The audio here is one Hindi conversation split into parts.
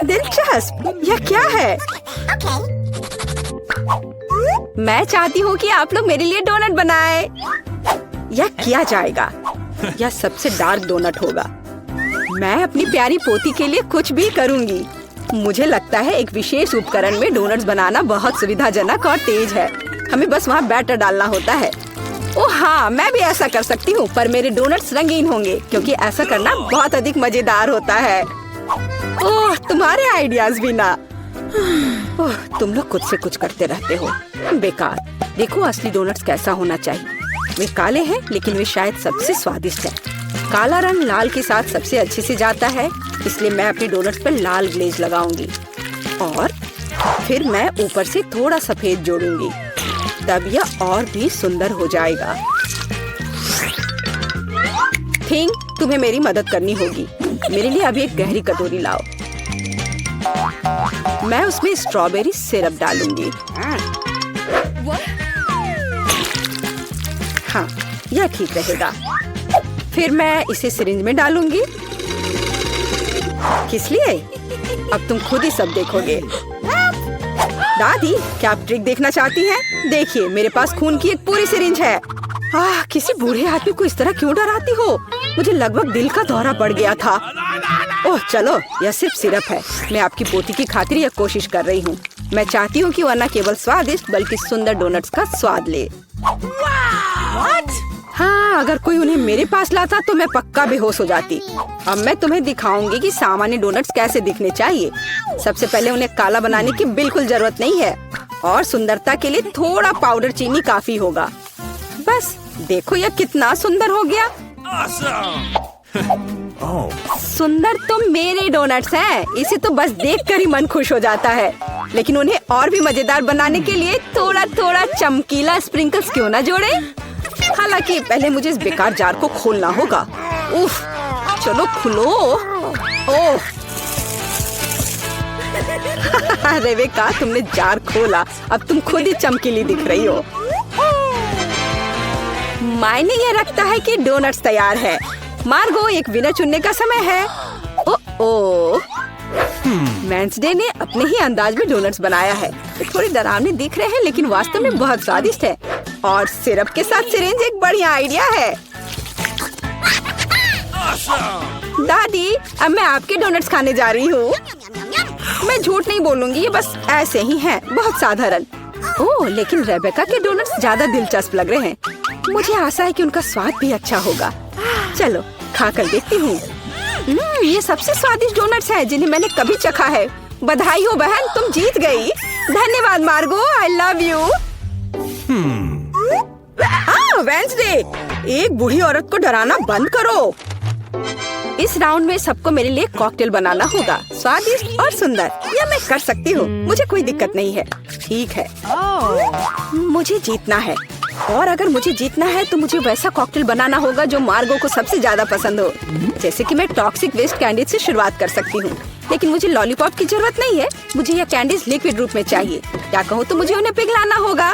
दिलचस्प। यह क्या है? मैं चाहती हूँ कि आप लोग मेरे लिए डोनट बनाएं। यह किया जाएगा। यह सबसे डार्क डोनट होगा। मैं अपनी प्यारी पोती के लिए कुछ भी करूँगी। मुझे लगता है एक विशेष उपकरण में डोनट्स बनाना बहुत सुविधाजनक और तेज है। हमें बस वहाँ बैटर डालना होता है। ओह हाँ, मैं भी ऐसा कर सकती हूँ, पर मेरे डोनट्स रंगीन होंगे क्योंकि ऐसा करना बहुत अधिक मजेदार होता है। ओह, तुम्हारे आइडियाज भी ना। ओह, तुम लोग खुद से कुछ करते रहते हो। बेकार। देखो असली डोनट्स कैसा होना चाहिए। वे काले हैं लेकिन वे शायद सबसे स्वादिष्ट हैं। काला रंग लाल के साथ सबसे अच्छे से जाता है, इसलिए मैं अपने डोनट्स पर लाल ग्लेज लगाऊंगी और फिर मैं ऊपर से थोड़ा सफेद जोड़ूंगी। तब यह और भी सुंदर हो जाएगा। थिंग, तुम्हें मेरी मदद करनी होगी। मेरे लिए अभी एक गहरी कटोरी लाओ। मैं उसमें स्ट्रॉबेरी सिरप डालूंगी। हाँ, यह ठीक रहेगा। फिर मैं इसे सिरिंज में डालूंगी। किस लिए? अब तुम खुद ही सब देखोगे। दादी, क्या आप ट्रिक देखना चाहती हैं? देखिए, मेरे पास खून की एक पूरी सिरिंज है। किसी बूढ़े आदमी को इस तरह क्यों डराती हो? मुझे लगभग दिल का दौरा पड़ गया था। ओह चलो, यह सिर्फ सिरप है। मैं आपकी पोती की खातिर यह कोशिश कर रही हूँ। मैं चाहती हूँ कि वह न केवल स्वादिष्ट बल्कि सुंदर डोनट्स का स्वाद ले। हाँ, अगर कोई उन्हें मेरे पास लाता तो मैं पक्का बेहोश हो जाती। अब मैं तुम्हें दिखाऊंगी कि सामान्य डोनट्स कैसे दिखने चाहिए। सबसे पहले उन्हें काला बनाने की बिल्कुल जरूरत नहीं है और सुंदरता के लिए थोड़ा पाउडर चीनी काफी होगा। बस देखो, यह कितना सुंदर हो गया। सुंदर तो मेरे डोनट्स हैं। इसे तो बस देखकर ही मन खुश हो जाता है। लेकिन उन्हें और भी मजेदार बनाने के लिए थोड़ा थोड़ा चमकीला स्प्रिंकल्स क्यों ना जोड़े? हालांकि पहले मुझे इस बेकार जार को खोलना होगा। उफ, चलो खुलो। ओह, रेबेका, तुमने जार खोला। अब तुम खुद ही चमकीली दिख रही हो। मायने ये रखता है कि डोनट्स तैयार है। मार्गो, एक विनर चुनने का समय है। ओह, वेंसडे ने अपने ही अंदाज में डोनट्स बनाया है। थोड़ी डरावने दिख रहे हैं लेकिन वास्तव में बहुत स्वादिष्ट है। और सिरप के साथ सिरिंज एक बढ़िया आइडिया है। दादी, अब मैं आपके डोनट्स खाने जा रही हूँ। मैं झूठ नहीं बोलूंगी, ये बस ऐसे ही हैं, बहुत साधारण। ओह, लेकिन रेबेका के डोनट्स ज्यादा दिलचस्प लग रहे हैं। मुझे आशा है कि उनका स्वाद भी अच्छा होगा। चलो खा कर देखती हूँ। ये सबसे स्वादिष्ट डोनट्स हैं जिन्हें मैंने कभी चखा है। बधाई हो बहन, तुम जीत गई। धन्यवाद मार्गो, आई लव यू। वेंसडे, एक बूढ़ी औरत को डराना बंद करो। इस राउंड में सबको मेरे लिए कॉकटेल बनाना होगा, स्वादिष्ट और सुंदर। यह मैं कर सकती हूँ, मुझे कोई दिक्कत नहीं है। ठीक है, मुझे जीतना है और अगर मुझे जीतना है तो मुझे वैसा कॉकटेल बनाना होगा जो मार्गो को सबसे ज्यादा पसंद हो। जैसे कि मैं टॉक्सिक वेस्ट कैंडीज से शुरुआत कर सकती हूँ, लेकिन मुझे लॉलीपॉप की जरूरत नहीं है। मुझे यह कैंडीज लिक्विड रूप में चाहिए। क्या कहूँ तो मुझे उन्हें पिघलाना होगा।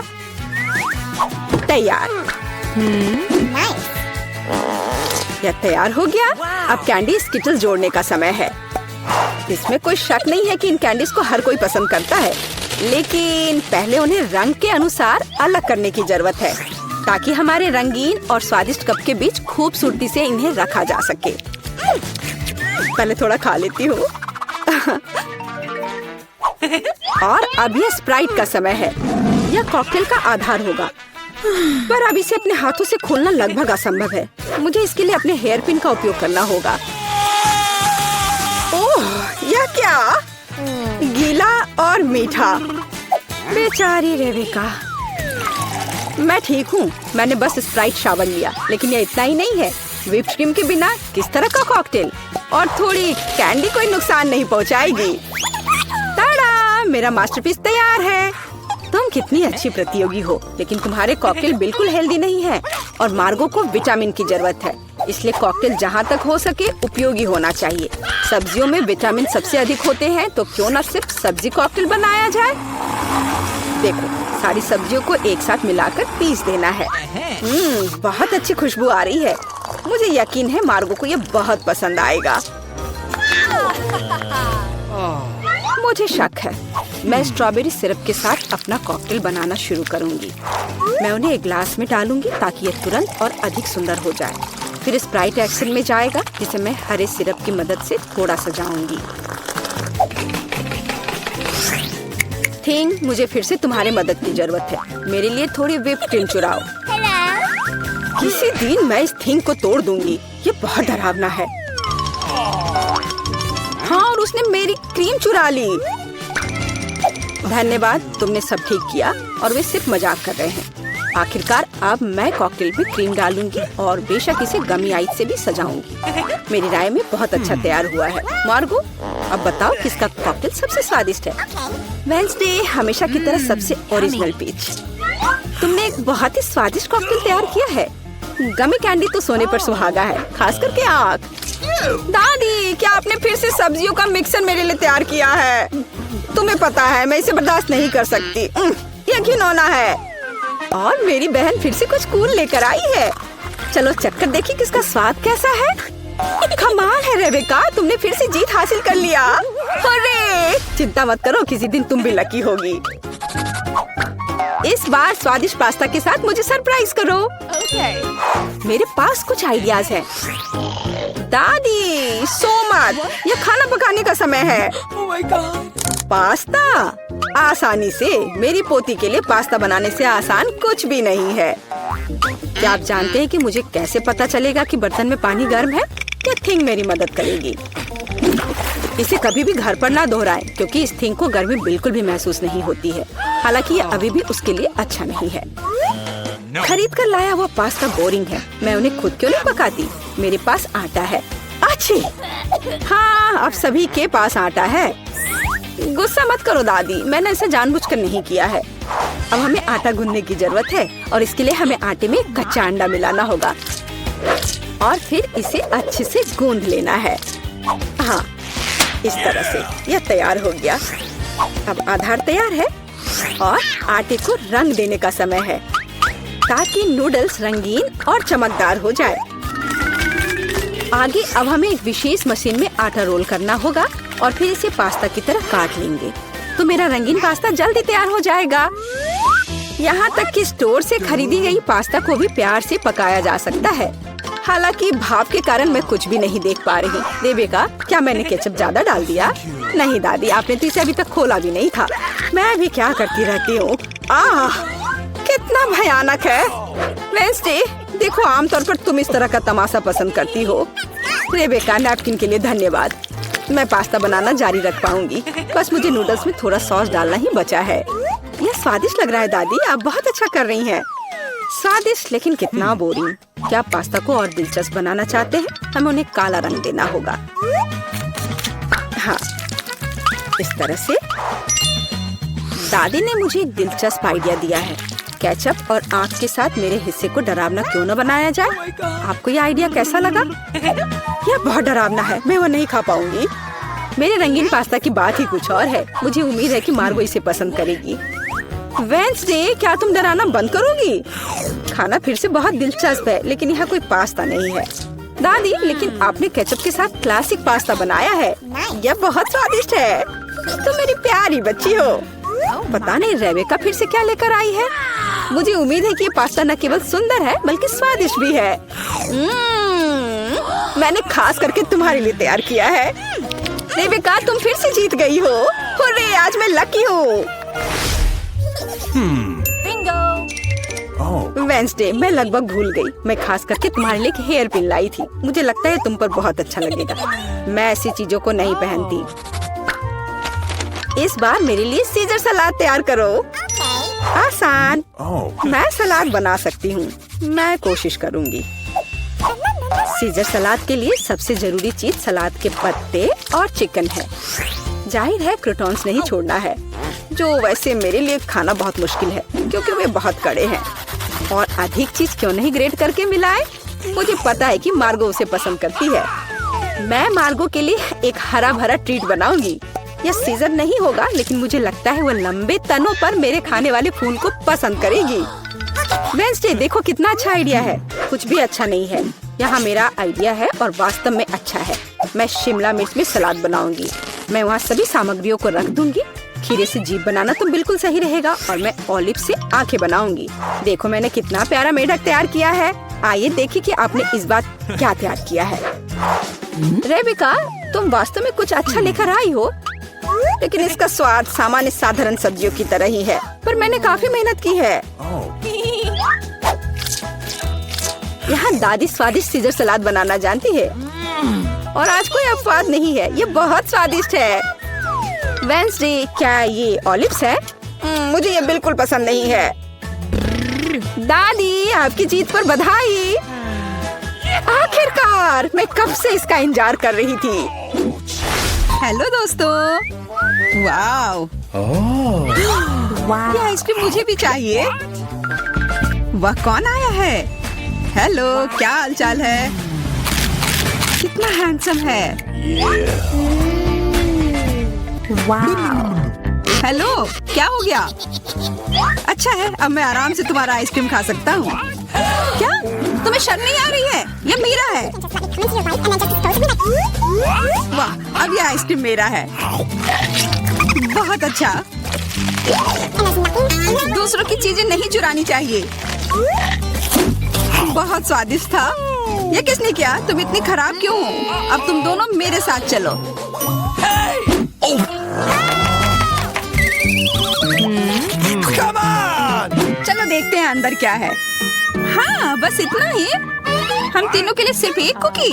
तैयार। यह तैयार हो गया। अब कैंडी स्किटल्स जोड़ने का समय है। इसमें कोई शक नहीं है कि इन कैंडीज को हर कोई पसंद करता है, लेकिन पहले उन्हें रंग के अनुसार अलग करने की जरूरत है ताकि हमारे रंगीन और स्वादिष्ट कप के बीच खूबसूरती से इन्हें रखा जा सके। पहले थोड़ा खा लेती हूँ। और अब यह स्प्राइट का समय है। यह कॉकटेल का आधार होगा, पर अब इसे अपने हाथों से खोलना लगभग असंभव है। मुझे इसके लिए अपने हेयर पिन का उपयोग करना होगा। ओह, यह क्या? गीला और मीठा। बेचारी रेबेका। मैं ठीक हूँ, मैंने बस स्प्राइट शावर लिया, लेकिन यह इतना ही नहीं है। व्हिप क्रीम के बिना किस तरह का कॉकटेल? और थोड़ी कैंडी कोई नुकसान नहीं पहुँचाएगी। ताड़ा, मेरा मास्टरपीस तैयार है। तुम कितनी अच्छी प्रतियोगी हो, लेकिन तुम्हारे कॉकटेल बिल्कुल हेल्दी नहीं है और मार्गो को विटामिन की जरूरत है। इसलिए कॉकटेल जहाँ तक हो सके उपयोगी होना चाहिए। सब्जियों में विटामिन सबसे अधिक होते हैं, तो क्यों न सिर्फ सब्जी कॉकटेल बनाया जाए। देखो, सारी सब्जियों को एक साथ मिलाकर पीस देना है। बहुत अच्छी खुशबू आ रही है। मुझे यकीन है मार्गो को ये बहुत पसंद आएगा। मुझे शक है। मैं स्ट्रॉबेरी सिरप के साथ अपना कॉकटेल बनाना शुरू करूंगी। मैं उन्हें एक ग्लास में डालूंगी ताकि ये तुरंत और अधिक सुंदर हो जाए। फिर स्प्राइट एक्शन में जाएगा, जिसे मैं हरे सिरप की मदद से थोड़ा सजाऊंगी। थिंग, मुझे फिर से तुम्हारी मदद की जरूरत है। मेरे लिए थोड़ी व्हिप क्रीम चुराओ। किसी दिन मैं इस थिंग को तोड़ दूंगी। ये बहुत डरावना है। हाँ, और उसने मेरी क्रीम चुरा ली। धन्यवाद, तुमने सब ठीक किया। और वे सिर्फ मजाक कर रहे हैं। आखिरकार अब मैं कॉकटेल में क्रीम डालूंगी और बेशक इसे गमी आइस से भी सजाऊंगी। मेरी राय में बहुत अच्छा तैयार हुआ है। मार्गो, अब बताओ किसका कॉकटेल सबसे स्वादिष्ट है? वेडनेसडे हमेशा की तरह सबसे ओरिजिनल पीच। तुमने एक बहुत ही स्वादिष्ट कॉकटेल तैयार किया है। गमी कैंडी तो सोने पर सुहागा है, खास करके आँख। दादी, क्या आपने फिर से सब्जियों का मिक्सर मेरे लिए तैयार किया है? तुम्हें पता है मैं इसे बर्दाश्त नहीं कर सकती। ये घिनौना है। और मेरी बहन फिर से कुछ कूल लेकर आई है। चलो चक्कर देखिए किसका स्वाद कैसा है। कमाल है रेबेका, तुमने फिर से जीत हासिल कर लिया। अरे चिंता मत करो, किसी दिन तुम भी लकी होगी। इस बार स्वादिष्ट पास्ता के साथ मुझे सरप्राइज करो। मेरे पास कुछ आइडियाज हैं। दादी, सो मत, ये खाना पकाने का समय है। पास्ता आसानी से। मेरी पोती के लिए पास्ता बनाने से आसान कुछ भी नहीं है। क्या आप जानते हैं कि मुझे कैसे पता चलेगा कि बर्तन में पानी गर्म है? क्या थिंग मेरी मदद करेगी। इसे कभी भी घर पर ना दोहराएं, क्योंकि इस थिंग को गर्मी बिल्कुल भी महसूस नहीं होती है। हालांकि ये अभी भी उसके लिए अच्छा नहीं है। खरीद कर लाया हुआ पास्ता बोरिंग है। मैं उन्हें खुद क्यों नहीं पकाती? मेरे पास आटा है। अच्छी, हाँ, अब सभी के पास आटा है। गुस्सा मत करो दादी, मैंने इसे जानबूझकर नहीं किया है। अब हमें आटा गूंदने की जरूरत है और इसके लिए हमें आटे में कच्चा अंडा मिलाना होगा और फिर इसे अच्छे से गूंद लेना है। हाँ, इस तरह से यह तैयार हो गया। अब आधार तैयार है और आटे को रंग देने का समय है ताकि नूडल्स रंगीन और चमकदार हो जाए। आगे अब हमें एक विशेष मशीन में आटा रोल करना होगा और फिर इसे पास्ता की तरह काट लेंगे तो मेरा रंगीन पास्ता जल्दी तैयार हो जाएगा। यहाँ तक कि स्टोर से खरीदी गई पास्ता को भी प्यार से पकाया जा सकता है। हालांकि भाप के कारण मैं कुछ भी नहीं देख पा रही। रेबेका, क्या मैंने केचप ज्यादा डाल दिया? नहीं दादी, आपने तो इसे अभी तक खोला भी नहीं था। मैं भी क्या करती रहती हूँ। कितना भयानक है। वेडनेसडे, देखो आमतौर पर तुम इस तरह का तमाशा पसंद करती हो। रेबेका, नैपकिन के लिए धन्यवाद। मैं पास्ता बनाना जारी रख पाऊंगी। बस मुझे नूडल्स में थोड़ा सॉस डालना ही बचा है। यह स्वादिष्ट लग रहा है दादी, आप बहुत अच्छा कर रही हैं। स्वादिष्ट, लेकिन कितना बोरिंग। क्या आप पास्ता को और दिलचस्प बनाना चाहते हैं? हमें उन्हें काला रंग देना होगा। हाँ, इस तरह से। दादी ने मुझे एक दिलचस्प आइडिया दिया है। केचप और आँख के साथ मेरे हिस्से को डरावना क्यों न बनाया जाए? आपको ये आइडिया कैसा लगा? यह बहुत डरावना है, मैं वो नहीं खा पाऊंगी। मेरे रंगीन पास्ता की बात ही कुछ और है। मुझे उम्मीद है कि मार्गो इसे पसंद करेगी। वेडनेसडे, क्या तुम डराना बंद करोगी? खाना फिर से बहुत दिलचस्प है, लेकिन यहाँ कोई पास्ता नहीं है। दादी, लेकिन आपने केचप के साथ क्लासिक पास्ता बनाया है। यह बहुत स्वादिष्ट है। तुम मेरी प्यारी बच्ची हो। पता नहीं रेबेका फिर से क्या लेकर आई है। मुझे उम्मीद है कि ये पास्ता न केवल सुंदर है बल्कि स्वादिष्ट भी है। मैंने खास करके तुम्हारे लिए तैयार किया है। रेबेका, तुम फिर से जीत गई हो। हुर्रे, आज मैं लकी हूँ। वेडनेसडे, मैं लगभग भूल गई। मैं खास करके तुम्हारे लिए एक हेयर पिन लाई थी। मुझे लगता है तुम पर बहुत अच्छा लगेगा। मैं ऐसी चीजों को नहीं पहनती। इस बार मेरे लिए सीजर सलाद तैयार करो। आसान। मैं सलाद बना सकती हूँ। मैं कोशिश करूँगी। सीजर सलाद के लिए सबसे जरूरी चीज सलाद के पत्ते और चिकन है। जाहिर है क्रूटॉन्स नहीं छोड़ना है, जो वैसे मेरे लिए खाना बहुत मुश्किल है क्योंकि वे बहुत कड़े हैं। और अधिक चीज क्यों नहीं ग्रेट करके मिलाए? मुझे पता है कि मार्गो उसे पसंद करती है। मैं मार्गो के लिए एक हरा भरा ट्रीट बनाऊंगी। यह सीजर नहीं होगा, लेकिन मुझे लगता है वो लंबे तनों पर मेरे खाने वाले फूल को पसंद करेगी। वेडनेसडे, देखो कितना अच्छा आइडिया है। कुछ भी अच्छा नहीं है। यहाँ मेरा आइडिया है और वास्तव में अच्छा है। मैं शिमला मिर्च में सलाद बनाऊंगी। मैं वहाँ सभी सामग्रियों को रख दूंगी। खीरे से जीभ बनाना तो बिल्कुल सही रहेगा और मैं ऑलिव से आंखें बनाऊंगी। देखो मैंने कितना प्यारा मेढक तैयार किया है। आइए देखिए कि आपने इस बार क्या तैयार किया है। रेबिका, तुम वास्तव में कुछ अच्छा लेकर आई हो, लेकिन इसका स्वाद सामान्य साधारण सब्जियों की तरह ही है, पर मैंने काफी मेहनत की है। यहाँ दादी स्वादिष्ट सीजर सलाद बनाना जानती है और आज कोई अपवाद नहीं है, ये बहुत स्वादिष्ट है। वेंसडे, क्या ये ऑलिव्स है? मुझे ये बिल्कुल पसंद नहीं है। दादी, आपकी जीत पर बधाई। आखिरकार, मैं कब से इसका इंतजार कर रही थी। हेलो दोस्तों। वाव, ये आइसक्रीम मुझे भी चाहिए। वह कौन आया है? हेलो, क्या हालचाल है? कितना हैंडसम है। हेलो, क्या हो गया? अच्छा है, अब मैं आराम से तुम्हारा आइसक्रीम खा सकता हूँ। क्या तुम्हें शर्म नहीं आ रही है? ये मेरा है। वाह, अब ये आइसक्रीम मेरा है। बहुत अच्छा। दूसरों की चीजें नहीं चुरानी चाहिए। बहुत स्वादिष्ट था। ये किसने किया? तुम इतनी खराब क्यों हो? अब तुम दोनों मेरे साथ चलो। चलो देखते हैं अंदर क्या है। हाँ, बस इतना ही। हम तीनों के लिए सिर्फ एक कुकी।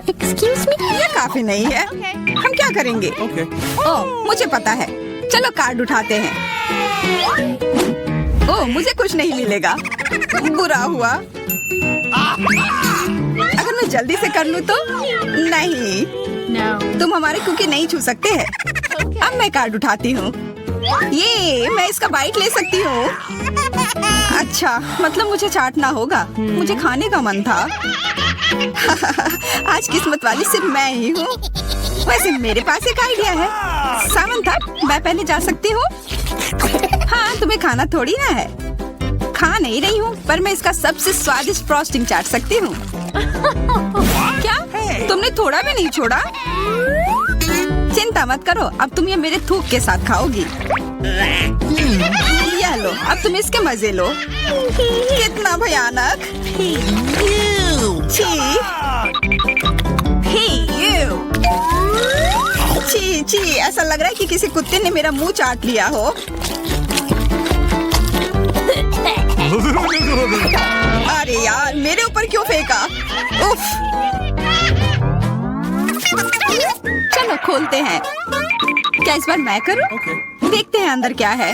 एक्सक्यूज मी, ये काफी नहीं है। हम क्या करेंगे? ओह, मुझे पता है। चलो कार्ड उठाते हैं। ओह, मुझे कुछ नहीं मिलेगा। बुरा हुआ। अगर मैं जल्दी से कर लूँ तो? नहीं, तुम हमारे कुकी नहीं छू सकते हैं। अब मैं कार्ड उठाती हूँ। ये मैं इसका बाइट ले सकती हूँ। अच्छा, मतलब मुझे चाटना होगा। मुझे खाने का मन था। आज किस्मत वाली सिर्फ मैं ही हूँ। वैसे मेरे पास एक आइडिया है। सामंथा, मैं पहले जा सकती हूँ? हाँ, तुम्हें खाना थोड़ी ना है। खा नहीं रही हूँ, पर मैं इसका सबसे स्वादिष्ट फ्रॉस्टिंग चाट सकती हूँ। क्या तुमने थोड़ा भी नहीं छोड़ा? चिंता मत करो, अब तुम ये मेरे थूक के साथ खाओगी। ये लो, अब तुम इसके मजे लो। कितना भयानक। छी छी, ऐसा लग रहा है कि किसी कुत्ते ने मेरा मुंह चाट लिया हो। अरे यार, मेरे ऊपर क्यों फेंका? उफ। चलो खोलते हैं। क्या इस बार मैं करूं? देखते हैं अंदर क्या है।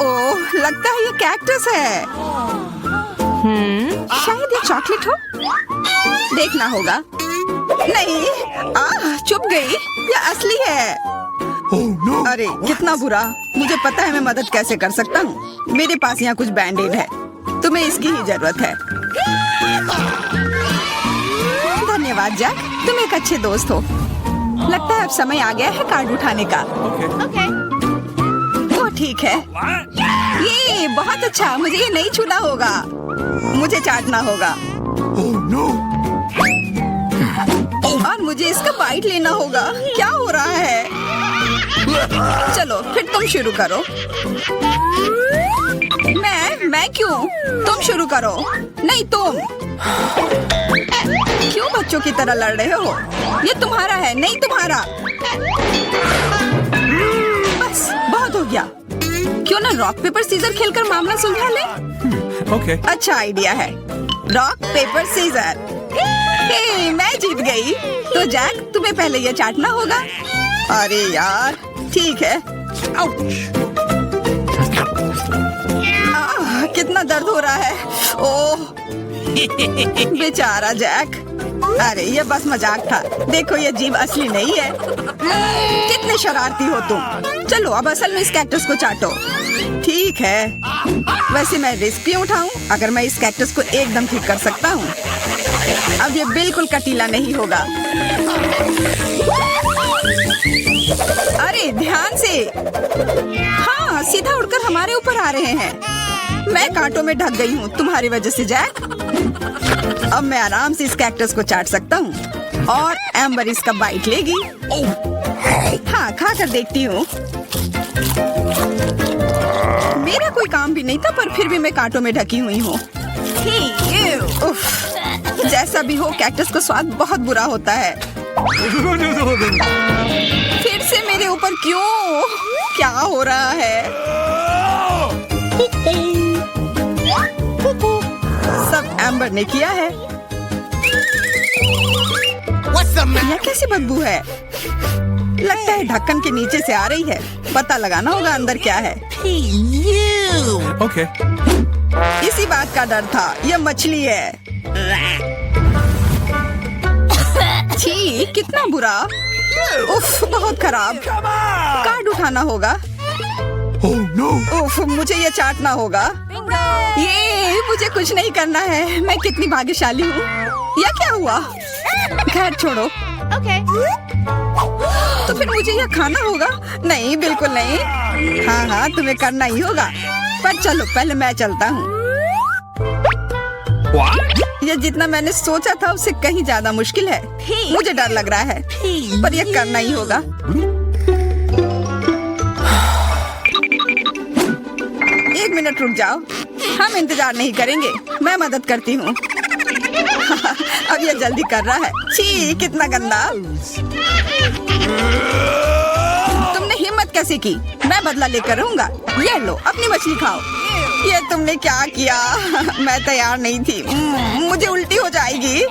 ओह, लगता है ये कैक्टस है। शायद ये चॉकलेट हो। देखना होगा। नहीं, चुप गई। ये असली है। अरे कितना बुरा। मुझे पता है मैं मदद कैसे कर सकता हूँ। मेरे पास यहाँ कुछ बैंडेड है। तुम्हें इसकी ही जरूरत है। धन्यवाद जैक, तुम एक अच्छे दोस्त हो। लगता है अब समय आ गया है कार्ड उठाने का। वो ठीक है। ये बहुत अच्छा। मुझे ये नहीं छूना होगा। मुझे चाटना होगा। और मुझे इसका बाइट लेना होगा। क्या हो रहा है? चलो फिर तुम शुरू करो। मैं क्यों? तुम शुरू करो। नहीं, तुम क्यों बच्चों की तरह लड़ रहे हो? ये तुम्हारा है, नहीं तुम्हारा। बस बहुत हो गया। क्यों ना रॉक पेपर सीजर खेलकर मामला सुलझा ले? अच्छा आइडिया है। Rock paper scissor. मैं जीत गई। तो जैक, तुम्हें पहले ये चाटना होगा। अरे यार, ठीक है। कितना दर्द हो रहा है। ओह, बेचारा जैक। अरे ये बस मजाक था। देखो ये जीभ असली नहीं है। कितने शरारती हो तुम। चलो अब असल में इस कैक्टस को चाटो। ठीक है। वैसे मैं रिस्क क्यों उठाऊं अगर मैं इस कैक्टस को एकदम ठीक कर सकता हूँ। अब ये बिल्कुल कटीला नहीं होगा। अरे ध्यान से। हाँ, सीधा उड़कर हमारे ऊपर आ रहे हैं। मैं कांटों में ढक गई हूँ तुम्हारी वजह से जैक। अब मैं आराम से इस कैक्टस को चाट सकता हूँ। और एम्बर इसका बाइट लेगी। हाँ, खा कर देखती हूँ। मेरा कोई काम भी नहीं था, पर फिर भी मैं कांटों में ढकी हुई हूँ। उफ, जैसा भी हो, कैक्टस का स्वाद बहुत बुरा होता है। फिर से मेरे ऊपर क्यों? क्या हो रहा है? सब एम्बर ने किया है। यह कैसी बदबू है? लगता है ढक्कन के नीचे से आ रही है। पता लगाना होगा अंदर क्या है। Okay. इसी बात का डर था। यह मछली है। छी, कितना बुरा। उफ, बहुत खराब। कार्ड उठाना होगा। Oh no! उफ, मुझे ये चाटना होगा। ये मुझे कुछ नहीं करना है। मैं कितनी भाग्यशाली हूँ। यह क्या हुआ? खैर छोड़ो। तो फिर मुझे यह खाना होगा? नहीं, बिल्कुल नहीं। हाँ हाँ, तुम्हें करना ही होगा। पर चलो, पहले मैं चलता हूँ। यह जितना मैंने सोचा था उससे कहीं ज्यादा मुश्किल है। मुझे डर लग रहा है, पर यह करना ही होगा। एक मिनट रुक जाओ। हम इंतजार नहीं करेंगे। मैं मदद करती हूँ। अब यह जल्दी कर रहा है। छी, कितना गंदा। तुमने हिम्मत कैसे की? मैं बदला लेकर रहूंगा। ये लो, अपनी मछली खाओ। ये तुमने क्या किया? मैं तैयार नहीं थी। मुझे उल्टी हो जाएगी।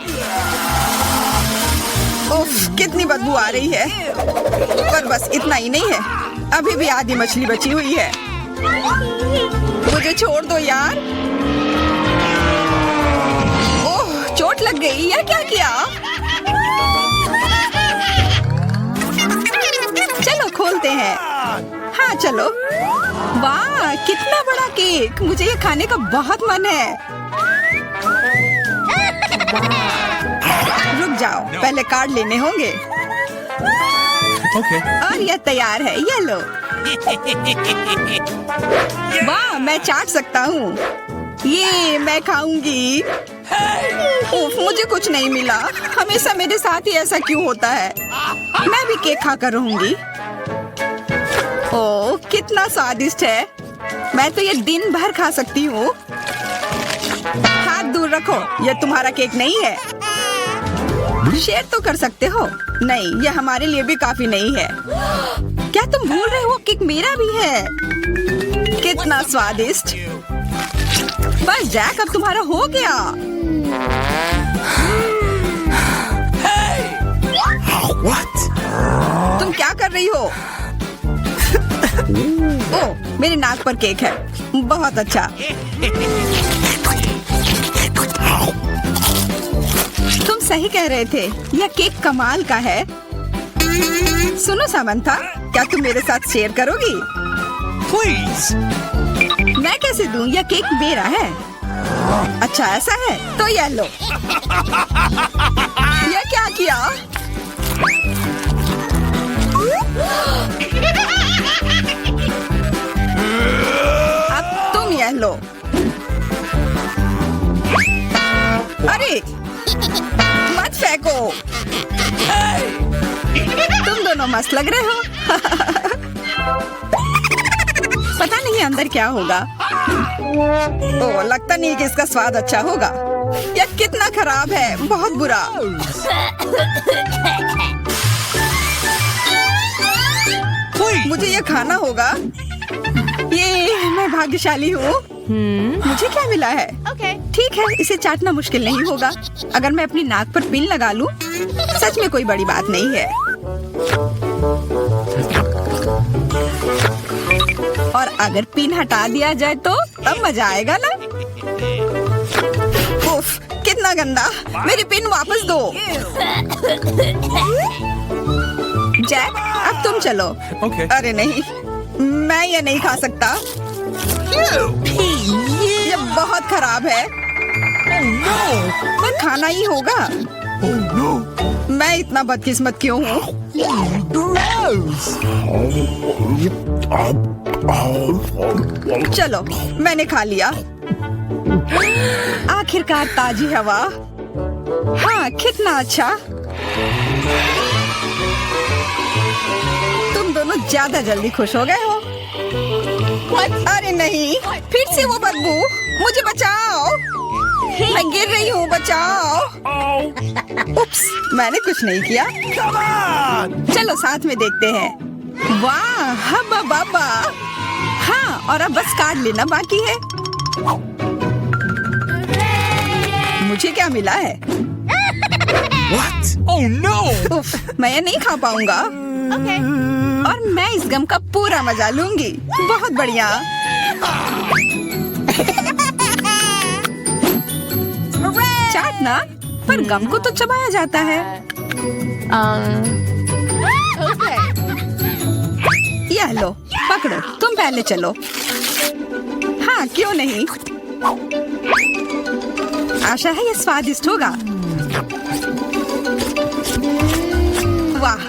उफ, कितनी बदबू आ रही है। पर बस इतना ही नहीं है, अभी भी आधी मछली बची हुई है। मुझे छोड़ दो यार। ओह, चोट लग गई। या क्या किया? चलो खोलते हैं। हाँ चलो। वाह, कितना बड़ा केक। मुझे ये खाने का बहुत मन है। रुक जाओ, पहले कार्ड लेने होंगे। Okay. और यह तैयार है। ये लो। वाह, मैं चाट सकता हूँ। ये मैं खाऊंगी। उफ, मुझे कुछ नहीं मिला। हमेशा मेरे साथ ही ऐसा क्यों होता है? मैं भी केक खाकर रहूंगी। ओह, कितना स्वादिष्ट है। मैं तो ये दिन भर खा सकती हूँ। हाथ दूर रखो, यह तुम्हारा केक नहीं है। शेयर तो कर सकते हो। नहीं, यह हमारे लिए भी काफी नहीं है। क्या तुम भूल रहे हो, केक मेरा भी है। कितना स्वादिष्ट। बस जैक, अब तुम्हारा हो गया। What? तुम क्या कर रही हो? ओह, मेरे नाक पर केक है। बहुत अच्छा। तुम सही कह रहे थे, यह केक कमाल का है। सुनो सामंथा, क्या तुम मेरे साथ शेयर करोगी? Please. मैं कैसे दूं? यह केक मेरा है। अच्छा ऐसा है, तो यह लो। यह क्या किया? अब तुम यह लो। अरे मत फेंको। तुम दोनों मस्त लग रहे हो। पता नहीं अंदर क्या होगा। ओह, लगता नहीं कि इसका स्वाद अच्छा होगा। यह कितना खराब है, बहुत बुरा। मुझे यह खाना होगा। ये मैं भाग्यशाली हूँ। मुझे क्या मिला है? ठीक है, इसे चाटना मुश्किल नहीं होगा। अगर मैं अपनी नाक पर पिन लगा लूं, सच में कोई बड़ी बात नहीं है। और अगर पिन हटा दिया जाए तो तब मजा आएगा ना। उफ, कितना गंदा। मेरी पिन वापस दो। जैक, अब तुम चलो। Okay. अरे नहीं, मैं ये नहीं खा सकता। ये बहुत खराब है। पर खाना ही होगा। Oh no! मैं इतना बदकिस्मत क्यों हूँ? चलो, मैंने खा लिया। आखिरकार ताजी हवा। हाँ, कितना अच्छा। तुम दोनों ज्यादा जल्दी खुश हो गए हो। अरे नहीं, फिर से वो बदबू। मुझे बचाओ, मैं गिर रही हूँ, बचाओ। उप्स, मैंने कुछ नहीं किया। Come on! चलो साथ में देखते हैं। वाह, हब्बा बाबा। हाँ, और अब बस कार्ड लेना बाकी है। मुझे क्या मिला है? What? Oh no! उफ, मैं ये नहीं खा पाऊंगा। और मैं इस गम का पूरा मजा लूंगी। बहुत बढ़िया। चाटना, पर गम को तो चबाया जाता है। यह लो, पकड़ो, तुम पहले चलो। हाँ, क्यों नहीं? आशा है ये स्वादिष्ट होगा। वाह,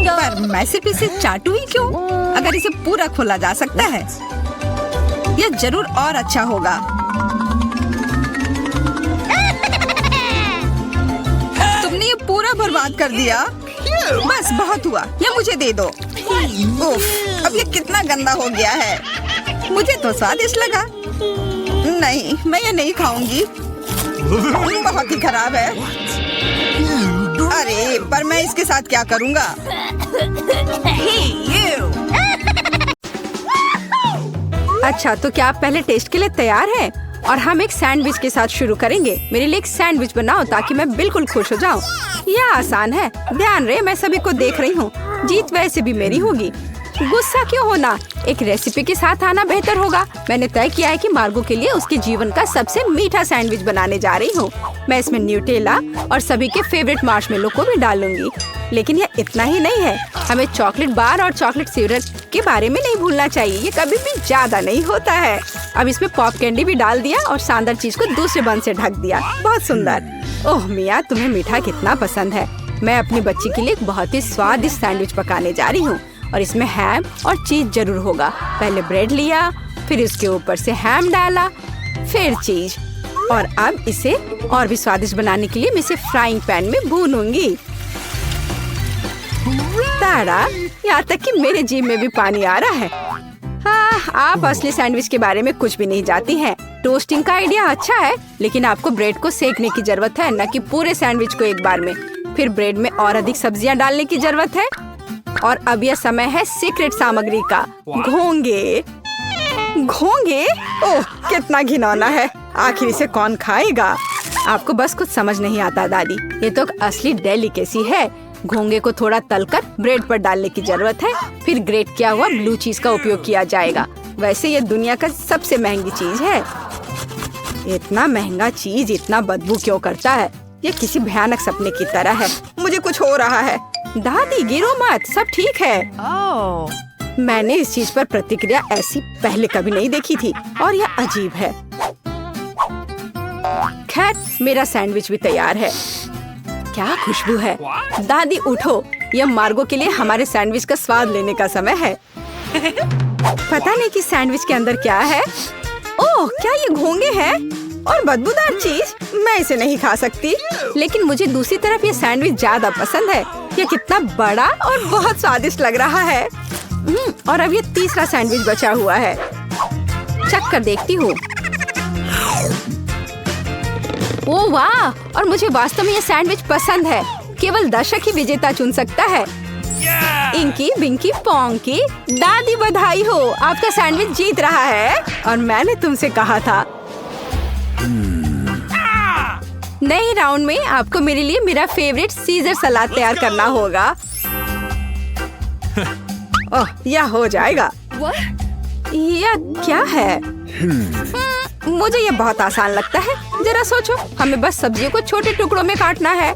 पर मैं सिर्फ इसे चाटू ही क्यों? अगर इसे पूरा खोला जा सकता है, यह जरूर और अच्छा होगा। तुमने ये पूरा बर्बाद कर दिया। बस बहुत हुआ, ये मुझे दे दो। उफ, अब ये कितना गंदा हो गया है। मुझे तो स्वादिष्ट लगा। नहीं, मैं ये नहीं खाऊंगी। बहुत ही खराब है। अरे, पर मैं इसके साथ क्या करूंगा? अच्छा, तो क्या आप पहले टेस्ट के लिए तैयार हैं? और हम एक सैंडविच के साथ शुरू करेंगे। मेरे लिए एक सैंडविच बनाओ ताकि मैं बिल्कुल खुश हो जाऊं। यह आसान है। ध्यान रहे, मैं सभी को देख रही हूँ। जीत वैसे भी मेरी होगी। गुस्सा क्यों होना? एक रेसिपी के साथ आना बेहतर होगा। मैंने तय किया है कि मार्गो के लिए उसके जीवन का सबसे मीठा सैंडविच बनाने जा रही हूँ। मैं इसमें न्यूटेला और सभी के फेवरेट मार्शमेलो को भी डालूंगी। लेकिन यह इतना ही नहीं है, हमें चॉकलेट बार और चॉकलेट सिरप के बारे में नहीं भूलना चाहिए। ये कभी भी ज्यादा नहीं होता है। अब इसमें पॉप कैंडी भी डाल दिया और शानदार चीज को दूसरे बन से ढक दिया। बहुत सुंदर। ओह मिया, तुम्हें मीठा कितना पसंद है। मैं अपनी बच्ची के लिए एक बहुत ही स्वादिष्ट सैंडविच पकाने जा रही हूँ और इसमें हैम और चीज जरूर होगा। पहले ब्रेड लिया, फिर इसके ऊपर से हैम डाला, फिर चीज, और अब इसे और भी स्वादिष्ट बनाने के लिए मैं इसे फ्राइंग पैन में भूनूंगी। तारा, यहाँ तक कि मेरे जीभ में भी पानी आ रहा है। हाँ, आप असली सैंडविच के बारे में कुछ भी नहीं जानती हैं। टोस्टिंग का आइडिया अच्छा है, लेकिन आपको ब्रेड को सेकने की जरूरत है, न कि पूरे सैंडविच को एक बार में। फिर ब्रेड में और अधिक सब्जियां डालने की जरूरत है। और अब यह समय है सीक्रेट सामग्री का, घोंगे। घोंगे? ओह, कितना घिनौना है। आखिर इसे कौन खाएगा? आपको बस कुछ समझ नहीं आता दादी। ये तो असली डेलिकेसी है। घोंगे को थोड़ा तलकर ब्रेड पर डालने की जरूरत है। फिर ग्रेट किया हुआ ब्लू चीज का उपयोग किया जाएगा। वैसे ये दुनिया का सबसे महंगी चीज है। इतना महंगा चीज इतना बदबू क्यों करता है? ये किसी भयानक सपने की तरह है। मुझे कुछ हो रहा है। दादी, गिरो मत, सब ठीक है। मैंने इस चीज पर प्रतिक्रिया ऐसी पहले कभी नहीं देखी थी और यह अजीब है। खैर, मेरा सैंडविच भी तैयार है। क्या खुशबू है। दादी उठो, यह मार्गो के लिए हमारे सैंडविच का स्वाद लेने का समय है। पता नहीं कि सैंडविच के अंदर क्या है। ओह, क्या ये घोंगे हैं? और बदबूदार चीज, मैं इसे नहीं खा सकती। लेकिन मुझे दूसरी तरफ ये सैंडविच ज्यादा पसंद है। ये कितना बड़ा और बहुत स्वादिष्ट लग रहा है। और अब ये तीसरा सैंडविच बचा हुआ है। चख कर देखती हूँ। ओह वाह, और मुझे वास्तव में ये सैंडविच पसंद है। केवल दर्शक ही विजेता चुन सकता है। इंकी बिंकी पोंकी, दादी बधाई हो, आपका सैंडविच जीत रहा है। और मैंने तुमसे कहा था। नए राउंड में आपको मेरे लिए मेरा फेवरेट सीजर सलाद तैयार करना होगा। ओह, यह हो जाएगा। यह क्या है? मुझे यह बहुत आसान लगता है। जरा सोचो, हमें बस सब्जियों को छोटे टुकड़ों में काटना है।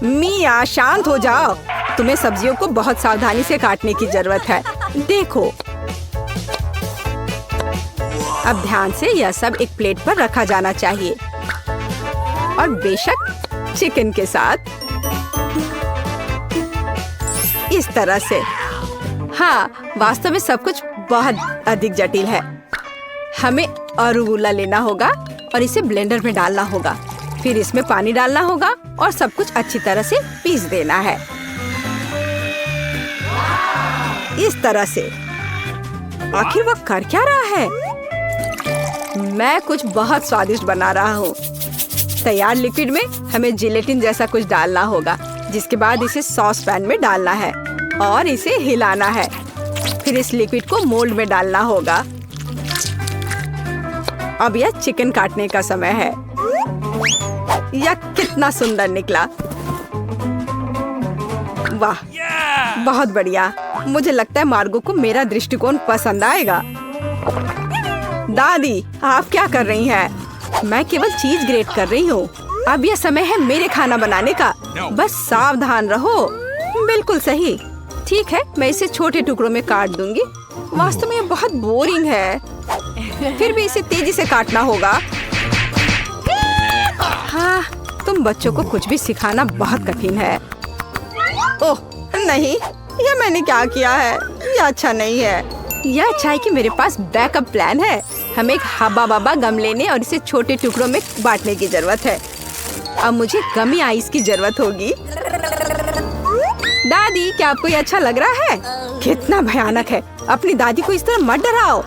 मिया, शांत हो जाओ। तुम्हें सब्जियों को बहुत सावधानी से काटने की जरूरत है। देखो, अब ध्यान से यह सब एक प्लेट पर रखा जाना चाहिए। और बेशक चिकन के साथ इस तरह से। हाँ, वास्तव में सब कुछ बहुत अधिक जटिल है। हमें अरुगुला लेना होगा और इसे ब्लेंडर में डालना होगा। फिर इसमें पानी डालना होगा और सब कुछ अच्छी तरह से पीस देना है, इस तरह से। आखिर वह कर क्या रहा है? मैं कुछ बहुत स्वादिष्ट बना रहा हूँ। तैयार लिक्विड में हमें जिलेटिन जैसा कुछ डालना होगा, जिसके बाद इसे सॉस पैन में डालना है और इसे हिलाना है। फिर इस लिक्विड को मोल्ड में डालना होगा। अब यह चिकन काटने का समय है। यह कितना सुंदर निकला! वाह, बहुत बढ़िया। मुझे लगता है मार्गो को मेरा दृष्टिकोण पसंद आएगा। दादी, आप क्या कर रही हैं? मैं केवल चीज ग्रेट कर रही हूँ। अब यह समय है मेरे खाना बनाने का। बस सावधान रहो। बिल्कुल सही। ठीक है, मैं इसे छोटे टुकड़ों में काट दूंगी। वास्तव में यह बहुत बोरिंग है, फिर भी इसे तेजी से काटना होगा। हाँ, तुम बच्चों को कुछ भी सिखाना बहुत कठिन है। ओह नहीं, यह मैंने क्या किया है? यह अच्छा नहीं है। यह अच्छा है कि मेरे पास बैकअप प्लान है। हमें एक हब्बा बब्बा गम लेने और इसे छोटे टुकड़ों में बांटने की जरूरत है। अब मुझे गमी आइस की जरूरत होगी। दादी, क्या आपको ये अच्छा लग रहा है? कितना भयानक है! अपनी दादी को इस तरह मत डराओ।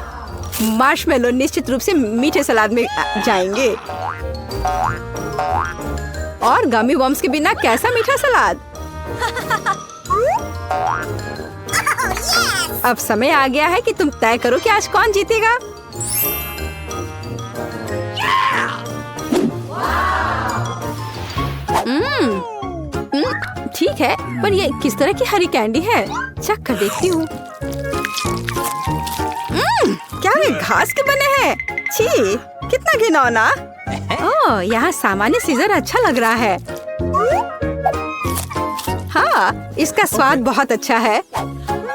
मार्शमेलो निश्चित रूप से मीठे सलाद में जाएंगे। और गमी बॉम्ब्स के बिना कैसा मीठा सलाद? अब समय आ गया है कि तुम तय करो कि आज कौन जीतेगा। ठीक है, पर ये किस तरह की हरी कैंडी है? चख कर देखती हूँ। क्या वे घास के बने हैं? छी, कितना घिनौना। ओह, यहाँ सामान्य सीजर अच्छा लग रहा है। हाँ, इसका स्वाद बहुत अच्छा है।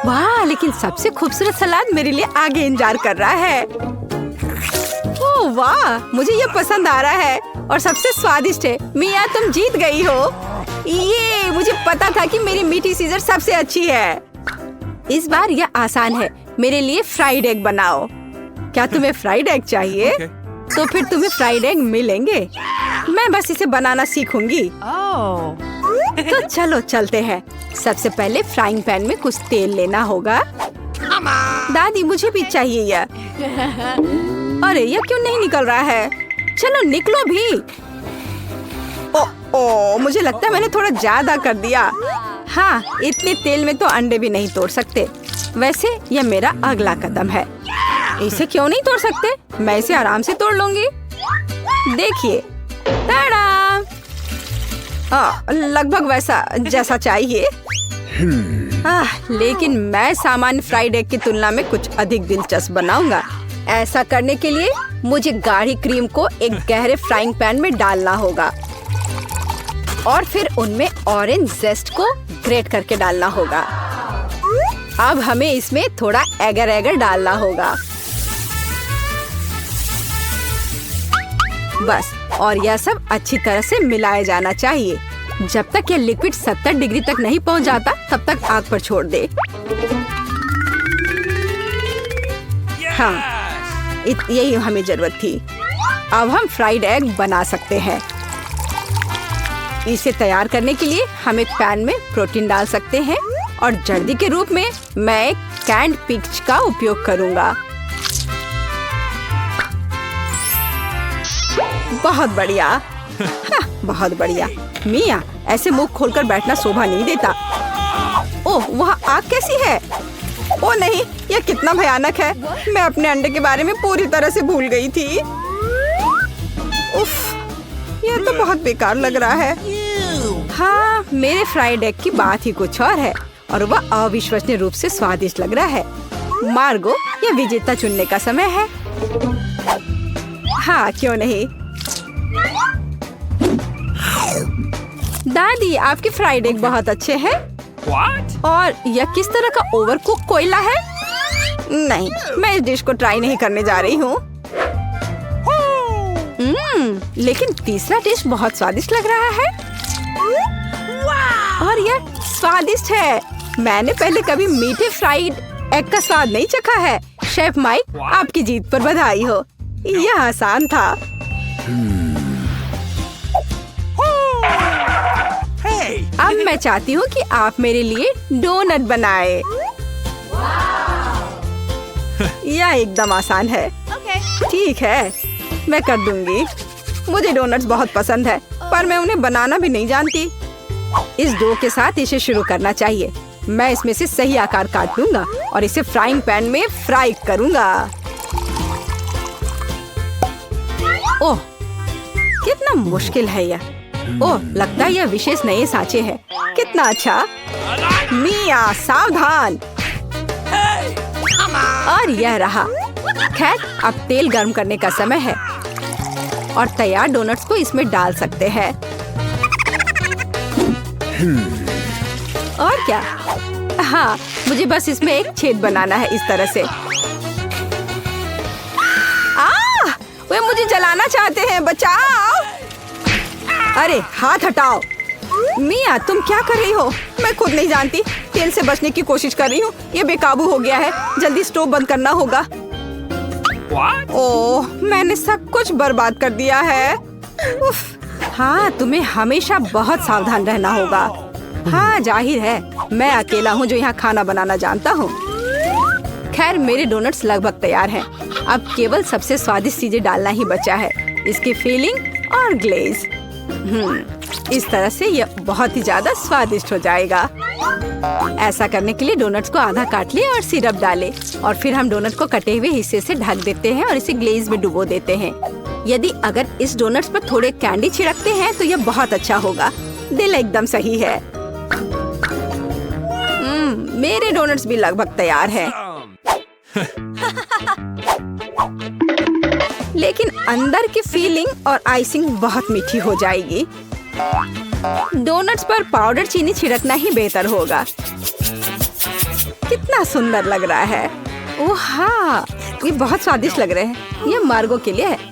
वाह, लेकिन सबसे खूबसूरत सलाद मेरे लिए आगे इंतजार कर रहा है। ओह वाह, मुझे ये पसंद आ रहा है और सबसे स्वादिष्ट है। मिया, तुम जीत गई हो। ये मुझे पता था कि मेरी मीठी सीजर सबसे अच्छी है। इस बार यह आसान है। मेरे लिए फ्राइड एग बनाओ। क्या तुम्हें फ्राइड एग चाहिए? तो फिर तुम्हें फ्राइड एग मिलेंगे। मैं बस इसे बनाना सीखूंगी। तो चलो चलते हैं। सबसे पहले फ्राइंग पैन में कुछ तेल लेना होगा। दादी, मुझे भी चाहिए यह। अरे, यह क्यों नहीं निकल रहा है? चलो निकलो भी। ओ, मुझे लगता है मैंने थोड़ा ज्यादा कर दिया। हाँ, इतने तेल में तो अंडे भी नहीं तोड़ सकते। वैसे यह मेरा अगला कदम है। इसे क्यों नहीं तोड़ सकते? मैं इसे आराम से तोड़ लूंगी। देखिए, ताड़ा! लगभग वैसा जैसा चाहिए। लेकिन मैं सामान्य फ्राइड एग की तुलना में कुछ अधिक दिलचस्प बनाऊंगा। ऐसा करने के लिए मुझे गाढ़ी क्रीम को एक गहरे फ्राइंग पैन में डालना होगा और फिर उनमें ऑरेंज जेस्ट को ग्रेट करके डालना होगा। अब हमें इसमें थोड़ा एगर एगर डालना होगा। बस, और यह सब अच्छी तरह से मिलाया जाना चाहिए। जब तक यह लिक्विड 70 डिग्री तक नहीं पहुंच जाता, तब तक आग पर छोड़ दे। हाँ, यही हमें जरूरत थी। अब हम फ्राइड एग बना सकते हैं। इसे तैयार करने के लिए हम एक पैन में प्रोटीन डाल सकते हैं और जर्दी के रूप में मैं एक कैंड पिच का उपयोग करूंगा। बहुत बढ़िया। हाँ, बहुत बढ़िया। मिया, ऐसे मुंह खोलकर बैठना शोभा नहीं देता। ओह, वह आग कैसी है? ओह नहीं, यह कितना भयानक है। मैं अपने अंडे के बारे में पूरी तरह से भूल गई थी। उफ, यह तो बहुत बेकार लग रहा है। हाँ, मेरे फ्राइड एग की बात ही कुछ और है और वह अविश्वसनीय रूप से स्वादिष्ट लग रहा है। मार्गो, यह विजेता चुनने का समय है। हाँ, क्यों नहीं। दादी, आपके फ्राइड एग बहुत अच्छे हैं। और यह किस तरह का ओवरकुक कोयला है? नहीं, मैं इस डिश को ट्राई नहीं करने जा रही हूँ। लेकिन तीसरा डिश बहुत स्वादिष्ट लग रहा है। और यह स्वादिष्ट है। मैंने पहले कभी मीठे फ्राइड एग का स्वाद नहीं चखा है। शेफ माइक, आपकी जीत पर बधाई हो। यह आसान था। अब मैं चाहती हूँ कि आप मेरे लिए डोनट बनाए। यह एकदम आसान है। ठीक है, मैं कर दूंगी। मुझे डोनट्स बहुत पसंद है, पर मैं उन्हें बनाना भी नहीं जानती। इस डो के साथ इसे शुरू करना चाहिए। मैं इसमें से सही आकार काट लूंगा और इसे फ्राइंग पैन में फ्राई करूंगा। ओह, कितना मुश्किल है यह। ओह, लगता है यह विशेष नए सांचे हैं। कितना अच्छा। मिया सावधान। और यह रहा। खैर, अब तेल गर्म करने का समय है और तैयार डोनट्स को इसमें डाल सकते हैं। और क्या? हाँ, मुझे बस इसमें एक छेद बनाना है इस तरह से। वे मुझे जलाना चाहते हैं, बचाओ! अरे हाथ हटाओ। मिया, तुम क्या कर रही हो? मैं खुद नहीं जानती। तेल से बचने की कोशिश कर रही हूँ। ये बेकाबू हो गया है। जल्दी स्टोव बंद करना होगा। ओह, मैंने सब कुछ बर्बाद कर दिया है। उफ। हाँ, तुम्हें हमेशा बहुत सावधान रहना होगा। हाँ, जाहिर है, मैं अकेला हूँ जो यहाँ खाना बनाना जानता हूँ। खैर, मेरे डोनट्स लगभग तैयार हैं। अब केवल सबसे स्वादिष्ट चीजें डालना ही बचा है, इसकी फिलिंग और ग्लेज। इस तरह से यह बहुत ही ज्यादा स्वादिष्ट हो जाएगा। ऐसा करने के लिए डोनट्स को आधा काट ले और सिरप डाले और फिर हम डोनट को कटे हुए हिस्से से ढक देते हैं और इसे ग्लेज में डुबो देते हैं। यदि अगर इस डोनट्स पर थोड़े कैंडी छिड़कते हैं तो यह बहुत अच्छा होगा। दिल एकदम सही है। मेरे डोनट्स भी लगभग तैयार हैं। लेकिन अंदर की फीलिंग और आइसिंग बहुत मीठी हो जाएगी। डोनट्स पर पाउडर चीनी छिड़कना ही बेहतर होगा। कितना सुंदर लग रहा है। ओह हाँ, ये बहुत स्वादिष्ट लग रहे हैं। ये मार्गो के लिए है।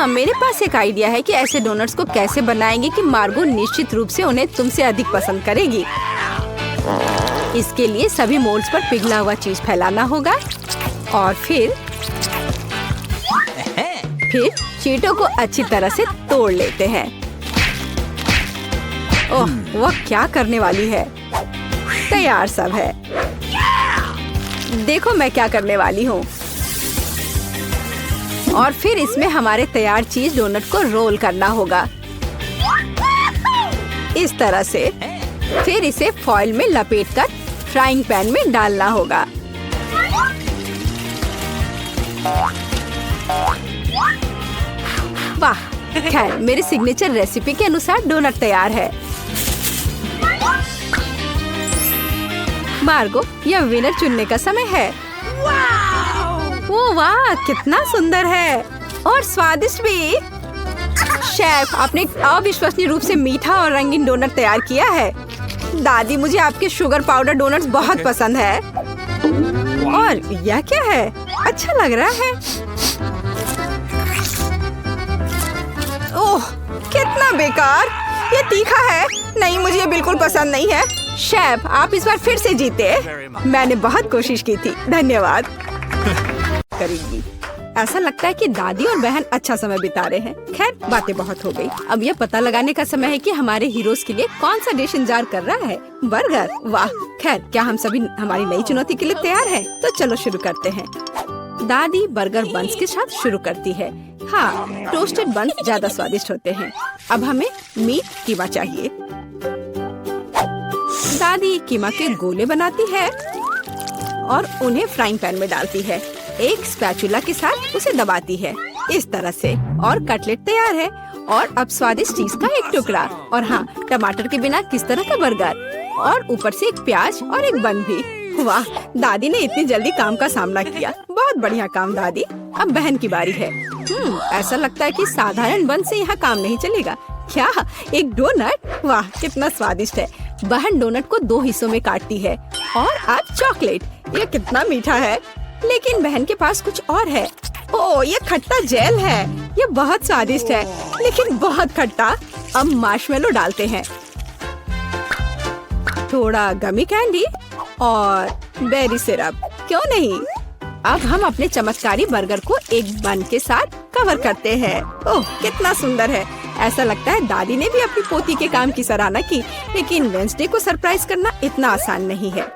मेरे पास एक आइडिया है कि ऐसे डोनट्स को कैसे बनाएंगे कि मार्गो निश्चित रूप से उन्हें तुमसे अधिक पसंद करेगी। इसके लिए सभी मोल्ड्स पर पिघला हुआ चीज फैलाना होगा और फिर चीटों को अच्छी तरह से तोड़ लेते हैं। ओह, वह क्या करने वाली है। तैयार सब है। देखो मैं क्या करने वाली हूँ। और फिर इसमें हमारे तैयार चीज डोनट को रोल करना होगा इस तरह से। फिर इसे फॉइल में लपेटकर फ्राइंग पैन में डालना होगा। वाह, खैर मेरी सिग्नेचर रेसिपी के अनुसार डोनट तैयार है। मार्गो, यह विनर चुनने का समय है। ओह वाह, कितना सुंदर है और स्वादिष्ट भी। शेफ, आपने अविश्वसनीय रूप से मीठा और रंगीन डोनट तैयार किया है। दादी, मुझे आपके शुगर पाउडर डोनट्स बहुत पसंद है। और यह क्या है? अच्छा लग रहा है। ओह, कितना बेकार। ये तीखा है। नहीं, मुझे ये बिल्कुल पसंद नहीं है। शेफ, आप इस बार फिर से जीते। मैंने बहुत कोशिश की थी। धन्यवाद। करेगी। ऐसा लगता है कि दादी और बहन अच्छा समय बिता रहे हैं। खैर, बातें बहुत हो गई। अब यह पता लगाने का समय है कि हमारे हीरोज के लिए कौन सा डिश इंतजार कर रहा है। बर्गर, वाह। खैर, क्या हम सभी हमारी नई चुनौती के लिए तैयार हैं? तो चलो शुरू करते हैं। दादी बर्गर बन्स के साथ शुरू करती है। हाँ, टोस्टेड बन्स ज्यादा स्वादिष्ट होते हैं। अब हमें मीट कीमा चाहिए। दादी कीमा के गोले बनाती है और उन्हें फ्राइंग पैन में डालती है। एक स्पैचुला के साथ उसे दबाती है इस तरह से और कटलेट तैयार है। और अब स्वादिष्ट चीज का एक टुकड़ा और हाँ, टमाटर के बिना किस तरह का बर्गर और ऊपर से एक प्याज और एक बन भी। वाह, दादी ने इतनी जल्दी काम का सामना किया। बहुत बढ़िया काम दादी। अब बहन की बारी है। ऐसा लगता है कि साधारण बन से यहाँ काम नहीं चलेगा। क्या, एक डोनट? वाह, कितना स्वादिष्ट है। बहन डोनट को 2 हिस्सों में काटती है और अब चॉकलेट। ये कितना मीठा है। लेकिन बहन के पास कुछ और है। ओह, ये खट्टा जेल है। ये बहुत स्वादिष्ट है लेकिन बहुत खट्टा। अब मार्शमेलो डालते हैं, थोड़ा गमी कैंडी और बेरी सिरप। क्यों नहीं। अब हम अपने चमत्कारी बर्गर को एक बन के साथ कवर करते हैं। ओह, कितना सुंदर है। ऐसा लगता है दादी ने भी अपनी पोती के काम की सराहना की, लेकिन वेंसडे को सरप्राइज करना इतना आसान नहीं है।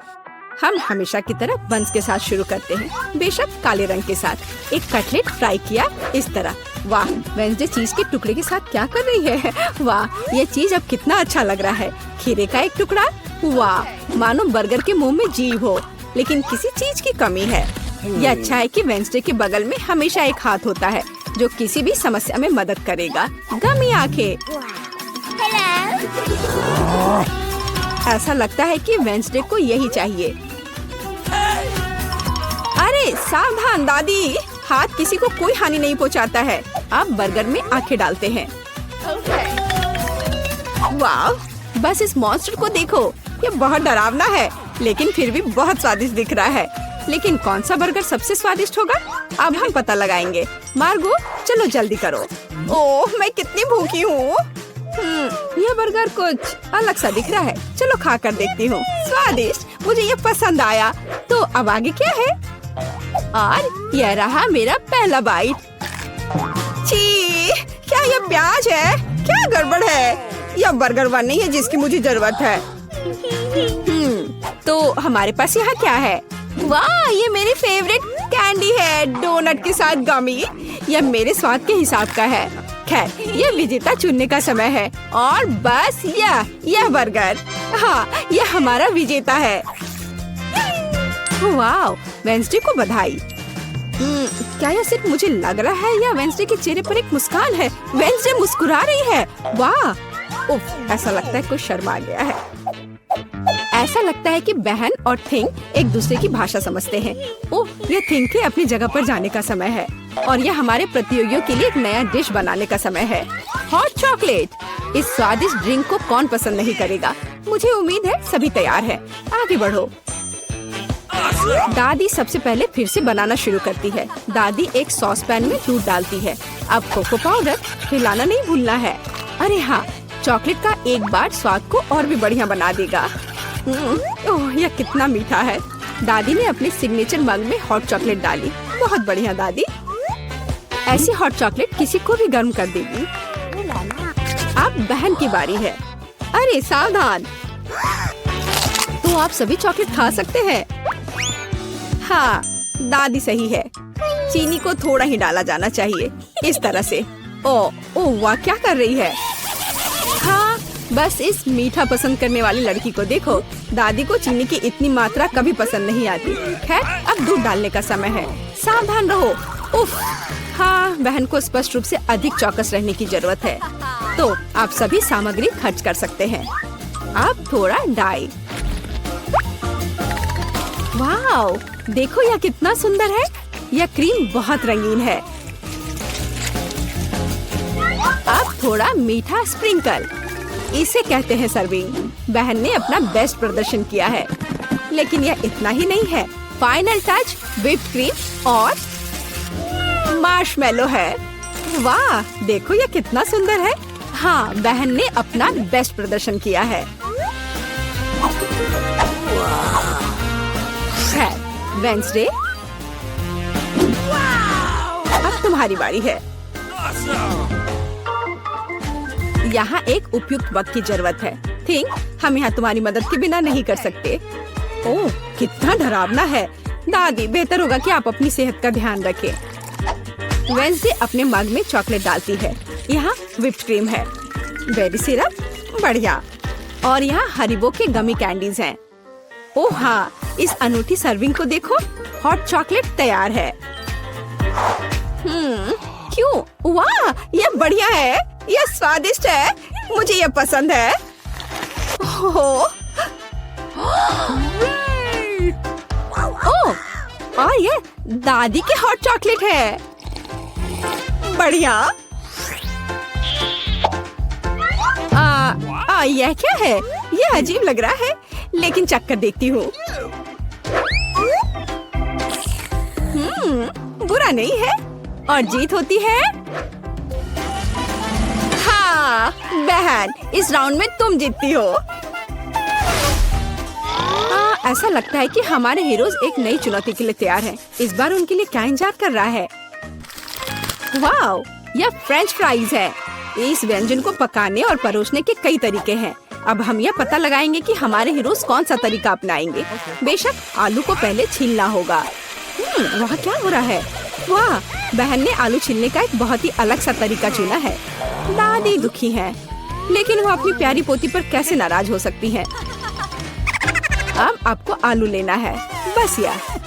हम हमेशा की तरह बंस के साथ शुरू करते हैं, बेशक काले रंग के साथ। एक कटलेट फ्राई किया इस तरह। वाह, वेंसडे चीज के टुकड़े के साथ क्या कर रही है? वाह, ये चीज अब कितना अच्छा लग रहा है। खीरे का एक टुकड़ा, वाह, मानो बर्गर के मुंह में जीभ हो, लेकिन किसी चीज की कमी है। ये अच्छा है कि वेंसडे के बगल में हमेशा एक हाथ होता है जो किसी भी समस्या में मदद करेगा। गमी आंखें। ऐसा लगता है कि वेंसडे को यही चाहिए। अरे सावधान दादी, हाथ किसी को कोई हानि नहीं पहुंचाता है। आप बर्गर में आंखें डालते हैं। वाह, बस इस मॉन्स्टर को देखो, ये बहुत डरावना है लेकिन फिर भी बहुत स्वादिष्ट दिख रहा है। लेकिन कौन सा बर्गर सबसे स्वादिष्ट होगा, अब हम पता लगाएंगे। मार्गो, चलो जल्दी करो। ओह, मैं कितनी भूखी हूँ। यह बर्गर कुछ अलग सा दिख रहा है, चलो खा कर देखती हूँ। स्वादिष्ट, मुझे ये पसंद आया। तो अब आगे क्या है? और यह रहा मेरा पहला बाइट। छी, क्या यह प्याज है? क्या गड़बड़ है? यह बर्गर वन नहीं है जिसकी मुझे जरूरत है। तो हमारे पास यहाँ क्या है? वाह, ये मेरी फेवरेट कैंडी है, डोनट के साथ गमी। यह मेरे स्वाद के हिसाब का है। खैर, यह विजेता चुनने का समय है। और बस यह बर्गर, हाँ, यह हमारा विजेता है। वाह, वेंसडे को बधाई। क्या यह सिर्फ मुझे लग रहा है या वेंसडे के चेहरे पर एक मुस्कान है? वेंसडे मुस्कुरा रही है। वाह, उफ, ऐसा लगता है कुछ शर्मा गया है। ऐसा लगता है कि बहन और थिंग एक दूसरे की भाषा समझते हैं। ओह, यह थिंग के अपनी जगह पर जाने का समय है और यह हमारे प्रतियोगियों के लिए एक नया डिश बनाने का समय है। Hot chocolate. इस स्वादिष्ट ड्रिंक को कौन पसंद नहीं करेगा? मुझे उम्मीद है सभी तैयार हैं। आगे बढ़ो। दादी सबसे पहले फिर से बनाना शुरू करती है। दादी एक सॉस पैन में दूध डालती है। अब कोको पाउडर हिलाना नहीं भूलना है। अरे हाँ, चॉकलेट का एक बार स्वाद को और भी बढ़िया बना देगा। ओह, यह कितना मीठा है। दादी ने अपने सिग्नेचर मग में हॉट चॉकलेट डाली। बहुत बढ़िया दादी, ऐसी हॉट चॉकलेट किसी को भी गर्म कर देगी। अब बहन की बारी है। अरे सावधान, तो आप सभी चॉकलेट खा सकते हैं। हाँ, दादी सही है। चीनी को थोड़ा ही डाला जाना चाहिए, इस तरह से। ओह वाह, क्या कर रही है? हाँ, बस इस मीठा पसंद करने वाली लड़की को देखो। दादी को चीनी की इतनी मात्रा कभी पसंद नहीं आती। खैर, अब दूध डालने का समय है। सावधान रहो। उफ, हाँ, बहन को स्पष्ट रूप से अधिक चौकस रहने की जरूरत है। तो आप सभी सामग्री खर्च कर सकते हैं। अब थोड़ा डाई। वाओ, देखो यह कितना सुंदर है। यह क्रीम बहुत रंगीन है। अब थोड़ा मीठा स्प्रिंकल, इसे कहते हैं सर्विंग। बहन ने अपना बेस्ट प्रदर्शन किया है, लेकिन यह इतना ही नहीं है। फाइनल टच व्हिप्ड क्रीम और मार्शमेलो है। वाह, देखो यह कितना सुंदर है। हाँ, बहन ने अपना बेस्ट प्रदर्शन किया है। वेंसडे, अब तुम्हारी बारी है। यहाँ एक उपयुक्त वक्त की जरूरत है। थिंक, हम यहाँ तुम्हारी मदद के बिना नहीं कर सकते। ओह, कितना डरावना है। दादी, बेहतर होगा कि आप अपनी सेहत का ध्यान रखें। वेंसडे अपने मग में चॉकलेट डालती है। यहाँ व्हिप्ड क्रीम है, बेरी सिरप, बढ़िया। और यहाँ हरिबो के गमी कैंडीज हैं। ओह हाँ, इस अनूठी सर्विंग को देखो। हॉट चॉकलेट तैयार है। क्यों? वाह, यह बढ़िया है। यह स्वादिष्ट है, मुझे यह पसंद है। ओह, और ये दादी के हॉट चॉकलेट है। बढ़िया। यह क्या है? यह अजीब लग रहा है, लेकिन चक्कर देखती हूँ। बुरा नहीं है और जीत होती है। हाँ बहन, इस राउंड में तुम जीतती हो। ऐसा लगता है कि हमारे हीरोज एक नई चुनौती के लिए तैयार हैं। इस बार उनके लिए क्या इंतजार कर रहा है? वाओ, यह फ्रेंच फ्राइज है। इस व्यंजन को पकाने और परोसने के कई तरीके हैं। अब हम यह पता लगाएंगे कि हमारे हीरोज कौन सा तरीका अपनाएंगे। बेशक आलू को पहले छीलना होगा। वहाँ क्या हो रहा है? वाह, बहन ने आलू छीलने का एक बहुत ही अलग सा तरीका चुना है। दादी दुखी हैं, लेकिन वो अपनी प्यारी पोती पर कैसे नाराज हो सकती हैं। अब आपको आलू लेना है, बस यार।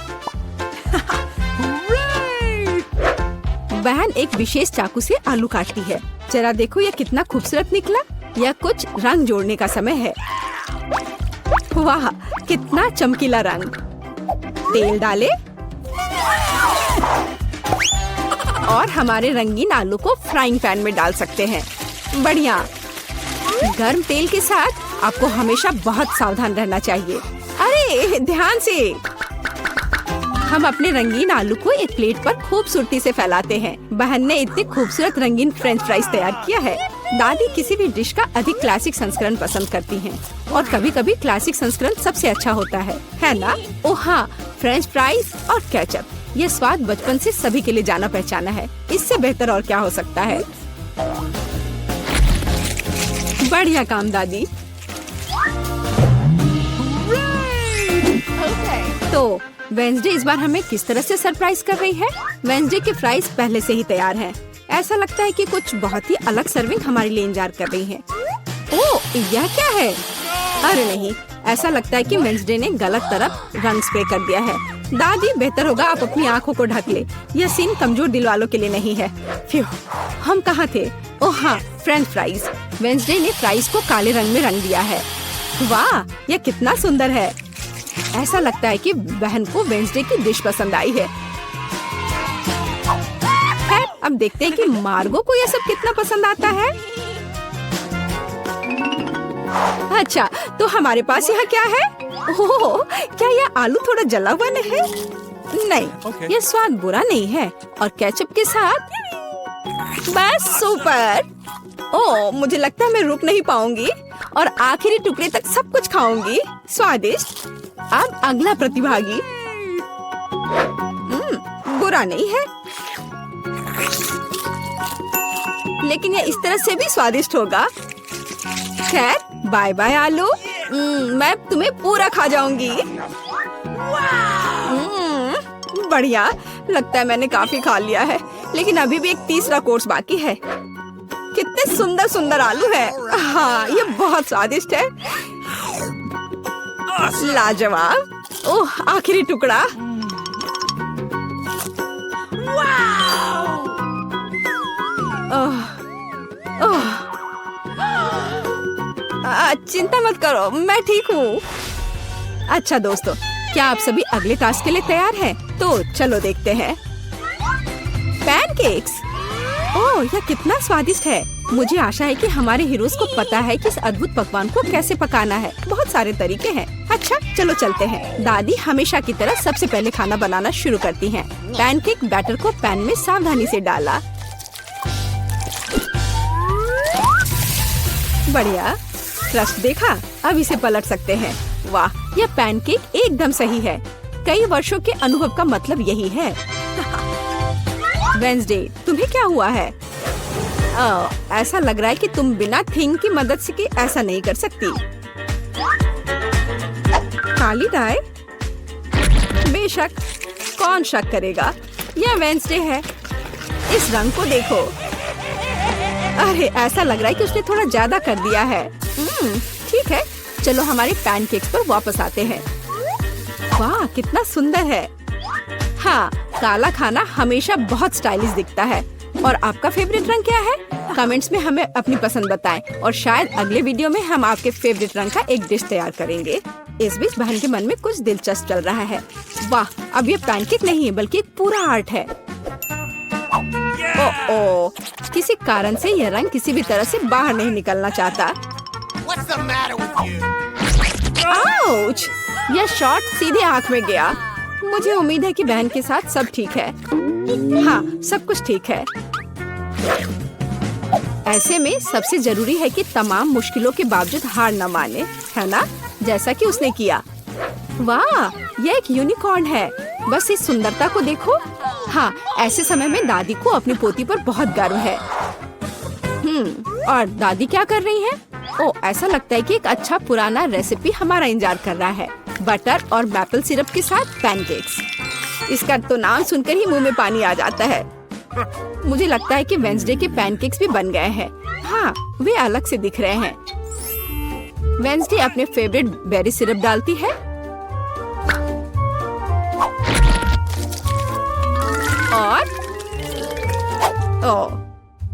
बहन एक विशेष चाकू से आलू काटती है। जरा देखो यह कितना खूबसूरत निकला। यह कुछ रंग जोड़ने का समय है। वाह, कितना चमकीला रंग। तेल डालें और हमारे रंगीन आलू को फ्राइंग पैन में डाल सकते हैं। बढ़िया। गर्म तेल के साथ आपको हमेशा बहुत सावधान रहना चाहिए। अरे ध्यान से। हम अपने रंगीन आलू को एक प्लेट पर खूबसूरती से फैलाते हैं। बहन ने इतने खूबसूरत रंगीन फ्रेंच फ्राइज तैयार किया है। दादी किसी भी डिश का अधिक क्लासिक संस्करण पसंद करती हैं और कभी-कभी क्लासिक संस्करण सबसे अच्छा होता है ना? ओह हाँ, फ्रेंच फ्राइज और केचप। ये स्वाद बचपन से सभी के लिए जाना पहचाना है। इससे बेहतर और क्या हो सकता है? बढ़िया काम दादी। तो वेंसडे इस बार हमें किस तरह से सरप्राइज कर रही है? वेंसडे के फ्राइज पहले से ही तैयार हैं। ऐसा लगता है कि कुछ बहुत ही अलग सर्विंग हमारे लिए इंतजार कर रही है। ओह, यह क्या है? अरे नहीं, ऐसा लगता है कि वेंसडे ने गलत तरफ रंग स्प्रे कर दिया है। दादी, बेहतर होगा आप अपनी आँखों को ढक ले। यह सीन कमजोर दिल वालों के लिए नहीं है। फ्यू, हम कहाँ थे? ओह हाँ, फ्रेंच फ्राइज। वेंसडे ने फ्राइज को काले रंग में रंग दिया है। वाह, यह कितना सुंदर है। ऐसा लगता है कि बहन को वेंसडे की डिश पसंद आई है। खैर, अब देखते हैं कि मार्गो को यह सब कितना पसंद आता है। अच्छा, तो हमारे पास यहाँ क्या है? ओह, क्या यह आलू थोड़ा जला हुआ नहीं है? नहीं, यह स्वाद बुरा नहीं है। और केचप के साथ बस सुपर। ओह, मुझे लगता है मैं रुक नहीं पाऊंगी और आखिरी टुकड़े तक सब कुछ खाऊंगी। स्वादिष्ट। अब अगला प्रतिभागी। बुरा नहीं है, लेकिन यह इस तरह से भी स्वादिष्ट होगा। खैर, बाय बाय आलू। मैं तुम्हें पूरा खा जाऊंगी। बढ़िया, लगता है मैंने काफी खा लिया है, लेकिन अभी भी एक तीसरा कोर्स बाकी है। कितने सुंदर सुंदर आलू है। हाँ, ये बहुत स्वादिष्ट है। लाजवाब। ओह, आखिरी टुकड़ा। चिंता मत करो, मैं ठीक हूँ। अच्छा दोस्तों, क्या आप सभी अगले टास्क के लिए तैयार हैं? तो चलो देखते हैं। पैनकेक्स। ओह, यह कितना स्वादिष्ट है। मुझे आशा है कि हमारे हीरोज को पता है कि इस अद्भुत पकवान को कैसे पकाना है। बहुत सारे तरीके हैं। अच्छा, चलो चलते हैं। दादी हमेशा की तरह सबसे पहले खाना बनाना शुरू करती हैं। पैनकेक बैटर को पैन में सावधानी से डाला। बढ़िया, क्रस्ट देखा? अब इसे पलट सकते हैं। वाह, यह पैनकेक एकदम सही है। कई वर्षों के अनुभव का मतलब यही है। वेंसडे, तुम्हें क्या हुआ है? ऐसा लग रहा है कि तुम बिना थिंग की मदद से ऐसा नहीं कर सकती। काली डाई? बेशक, कौन शक करेगा? यह वेंसडे है। इस रंग को देखो। अरे, ऐसा लग रहा है कि उसने थोड़ा ज्यादा कर दिया है। ठीक है, चलो हमारे पैनकेक्स पर वापस आते हैं। वाह, कितना सुंदर है। हाँ, काला खाना हमेशा बहुत स्टाइलिश दिखता है। और आपका फेवरेट रंग क्या है? कमेंट्स में हमें अपनी पसंद बताएं और शायद अगले वीडियो में हम आपके फेवरेट रंग का एक डिश तैयार करेंगे। इस बीच बहन के मन में कुछ दिलचस्प चल रहा है। वाह, अब ये पैनकेक नहीं है बल्कि एक पूरा आर्ट है। ओह, किसी कारण से यह रंग किसी भी तरह से बाहर नहीं निकलना चाहता। आउच! यह शॉट सीधे आँख में गया। मुझे उम्मीद है कि बहन के साथ सब ठीक है। हाँ, सब कुछ ठीक है। ऐसे में सबसे जरूरी है कि तमाम मुश्किलों के बावजूद हार न माने, है ना? जैसा कि उसने किया। वाह, यह एक यूनिकॉर्न है। बस इस सुंदरता को देखो। हाँ, ऐसे समय में दादी को अपनी पोती पर बहुत गर्व है। और दादी क्या कर रही हैं? ओ, ऐसा लगता है कि एक अच्छा पुराना रेसिपी हमारा इंतजार कर रहा है। बटर और मैपल सिरप के साथ पैनकेक्स। इसका तो नाम सुनकर ही मुंह में पानी आ जाता है। मुझे लगता है कि वेंसडे के पैनकेक्स भी बन गए हैं। हाँ, वे अलग से दिख रहे हैं। वेंसडे अपने फेवरेट बेरी सिरप डालती है और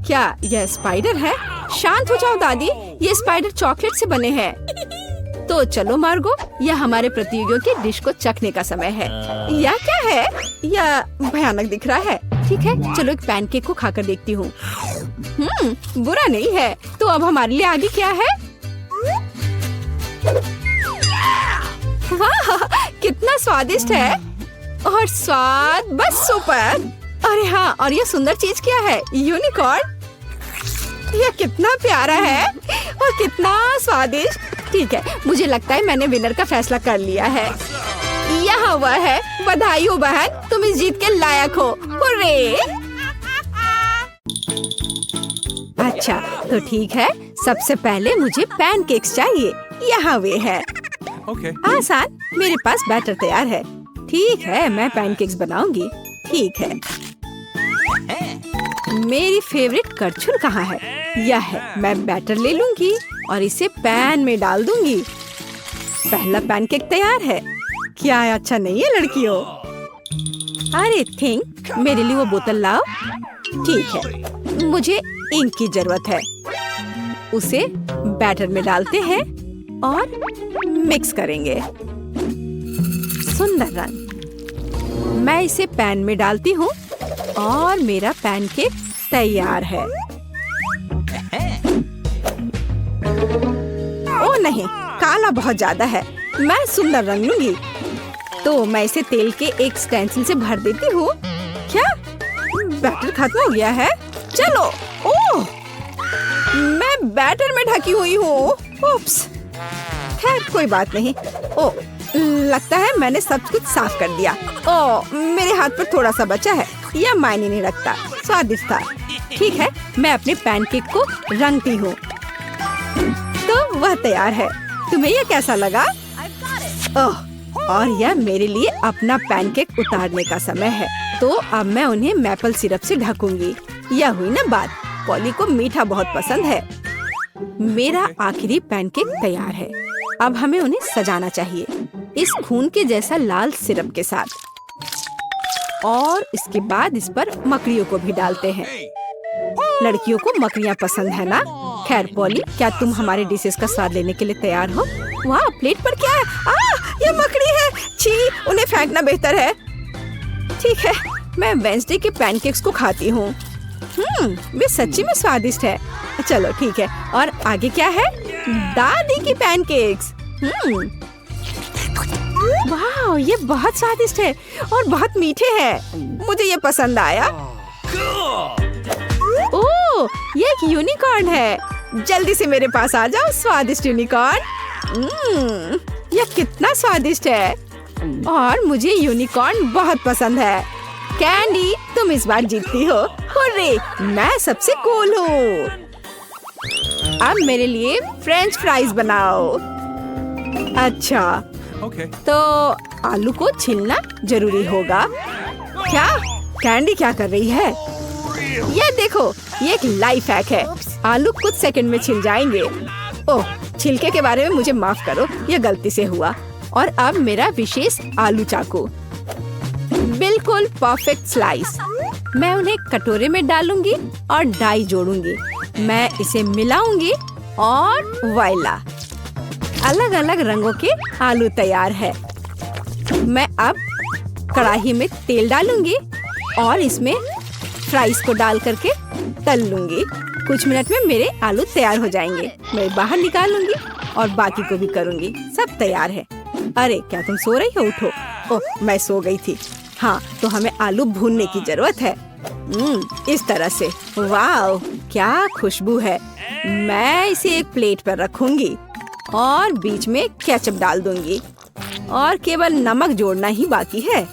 क्या यह स्पाइडर है? शांत हो जाओ दादी, ये स्पाइडर चॉकलेट से बने हैं। तो चलो मार्गो, यह हमारे प्रतियोगियों की डिश को चखने का समय है। यह क्या है? यह भयानक दिख रहा है। ठीक है, चलो एक पैनकेक को खाकर देखती हूँ। बुरा नहीं है। तो अब हमारे लिए आगे क्या है? वाह, कितना स्वादिष्ट है और स्वाद बस सुपर। अरे हाँ, और ये सुंदर चीज क्या है? यूनिकॉर्न। यह कितना प्यारा है और कितना स्वादिष्ट। ठीक है, मुझे लगता है मैंने विनर का फैसला कर लिया है। यहाँ वह है। बधाई हो बहन, तुम इस जीत के लायक हो। हुर्रे! अच्छा, तो ठीक है। सबसे पहले मुझे पैनकेक्स चाहिए। यहाँ वे है। आसान, मेरे पास बैटर तैयार है। ठीक है, मैं पैनकेक्स बनाऊंगी। ठीक है। मेरी फेवरेट करछुल कहाँ है? यह है। मैं बैटर ले लूंगी और इसे पैन में डाल दूंगी। पहला पैनकेक तैयार है। क्या अच्छा नहीं है लड़कियों? अरे थिंक, मेरे लिए वो बोतल लाओ। ठीक है, मुझे इंक की जरूरत है। उसे बैटर में डालते हैं और मिक्स करेंगे। सुंदर रंग। मैं इसे पैन में डालती हूँ और मेरा पैनकेक तैयार है। ओ नहीं, काला बहुत ज्यादा है। मैं सुंदर रंग लूंगी। तो मैं इसे तेल के एक स्टेंसिल से भर देती हूँ। क्या बैटर खत्म हो गया है? चलो। ओह, मैं बैटर में ढकी हुई हूँ। उप्स, खैर कोई बात नहीं। ओ, लगता है मैंने सब कुछ साफ कर दिया। ओ, मेरे हाथ पर थोड़ा सा बचा है। यह मायने नहीं रखता। स्वादिष्ट था। ठीक है, मैं अपने पैनकेक को रंगती हूँ। तो वह तैयार है। तुम्हें यह कैसा लगा? ओह, और यह मेरे लिए अपना पैनकेक उतारने का समय है। तो अब मैं उन्हें मैपल सिरप से ढकूंगी। यह हुई ना बात। पॉली को मीठा बहुत पसंद है। मेरा आखिरी पैनकेक तैयार है। अब हमें उन्हें सजाना चाहिए इस खून के जैसा लाल सिरप के साथ। और इसके बाद इस पर मकड़ियों को भी डालते हैं। लड़कियों को मकड़ियाँ पसंद है ना? खैर पॉली, क्या तुम हमारे डिशेस का स्वाद लेने के लिए तैयार हो? वाह, प्लेट पर क्या है? ये मकड़ी है। छी, उन्हें फेंकना बेहतर है। ठीक है, मैं वेंसडे के पैनकेक्स को खाती हूँ। वे सच्ची में स्वादिष्ट है। चलो ठीक है, और आगे क्या है? दादी की पैनकेक्स। वाह, ये बहुत स्वादिष्ट है और बहुत मीठे हैं। मुझे ये पसंद आया। ओह, ये एक यूनिकॉर्न है। जल्दी से मेरे पास आ जाओ स्वादिष्ट यूनिकॉर्न। यह कितना स्वादिष्ट है और मुझे यूनिकॉर्न बहुत पसंद है। कैंडी, तुम इस बार जीतती हो। हुर्रे, मैं सबसे कूल हूँ। अब मेरे लिए फ्रेंच फ्राइज बनाओ। अच्छा, तो आलू को छीलना जरूरी होगा। क्या कैंडी क्या कर रही है? ये देखो, ये एक लाइफ हैक है। आलू कुछ सेकंड में छिल जाएंगे। ओह, छिलके के बारे में मुझे माफ करो, ये गलती से हुआ। और अब मेरा विशेष आलू चाकू। बिल्कुल परफेक्ट स्लाइस। मैं उन्हें कटोरे में डालूंगी और डाई जोड़ूंगी। मैं इसे मिलाऊंगी और वाइला, अलग अलग रंगों के आलू तैयार है। मैं अब कढ़ाई में तेल डालूंगी और इसमें फ्राइज को डाल करके तल लूंगी। कुछ मिनट में मेरे आलू तैयार हो जाएंगे। मैं बाहर निकालूंगी और बाकी को भी करूंगी। सब तैयार है। अरे क्या तुम सो रही हो? उठो। ओह, मैं सो गई थी। हाँ, तो हमें आलू भूनने की जरूरत है। इस तरह से। वाह, क्या खुशबू है। मैं इसे एक प्लेट पर रखूंगी और बीच में केचप डाल दूंगी और केवल नमक जोड़ना ही बाकी है।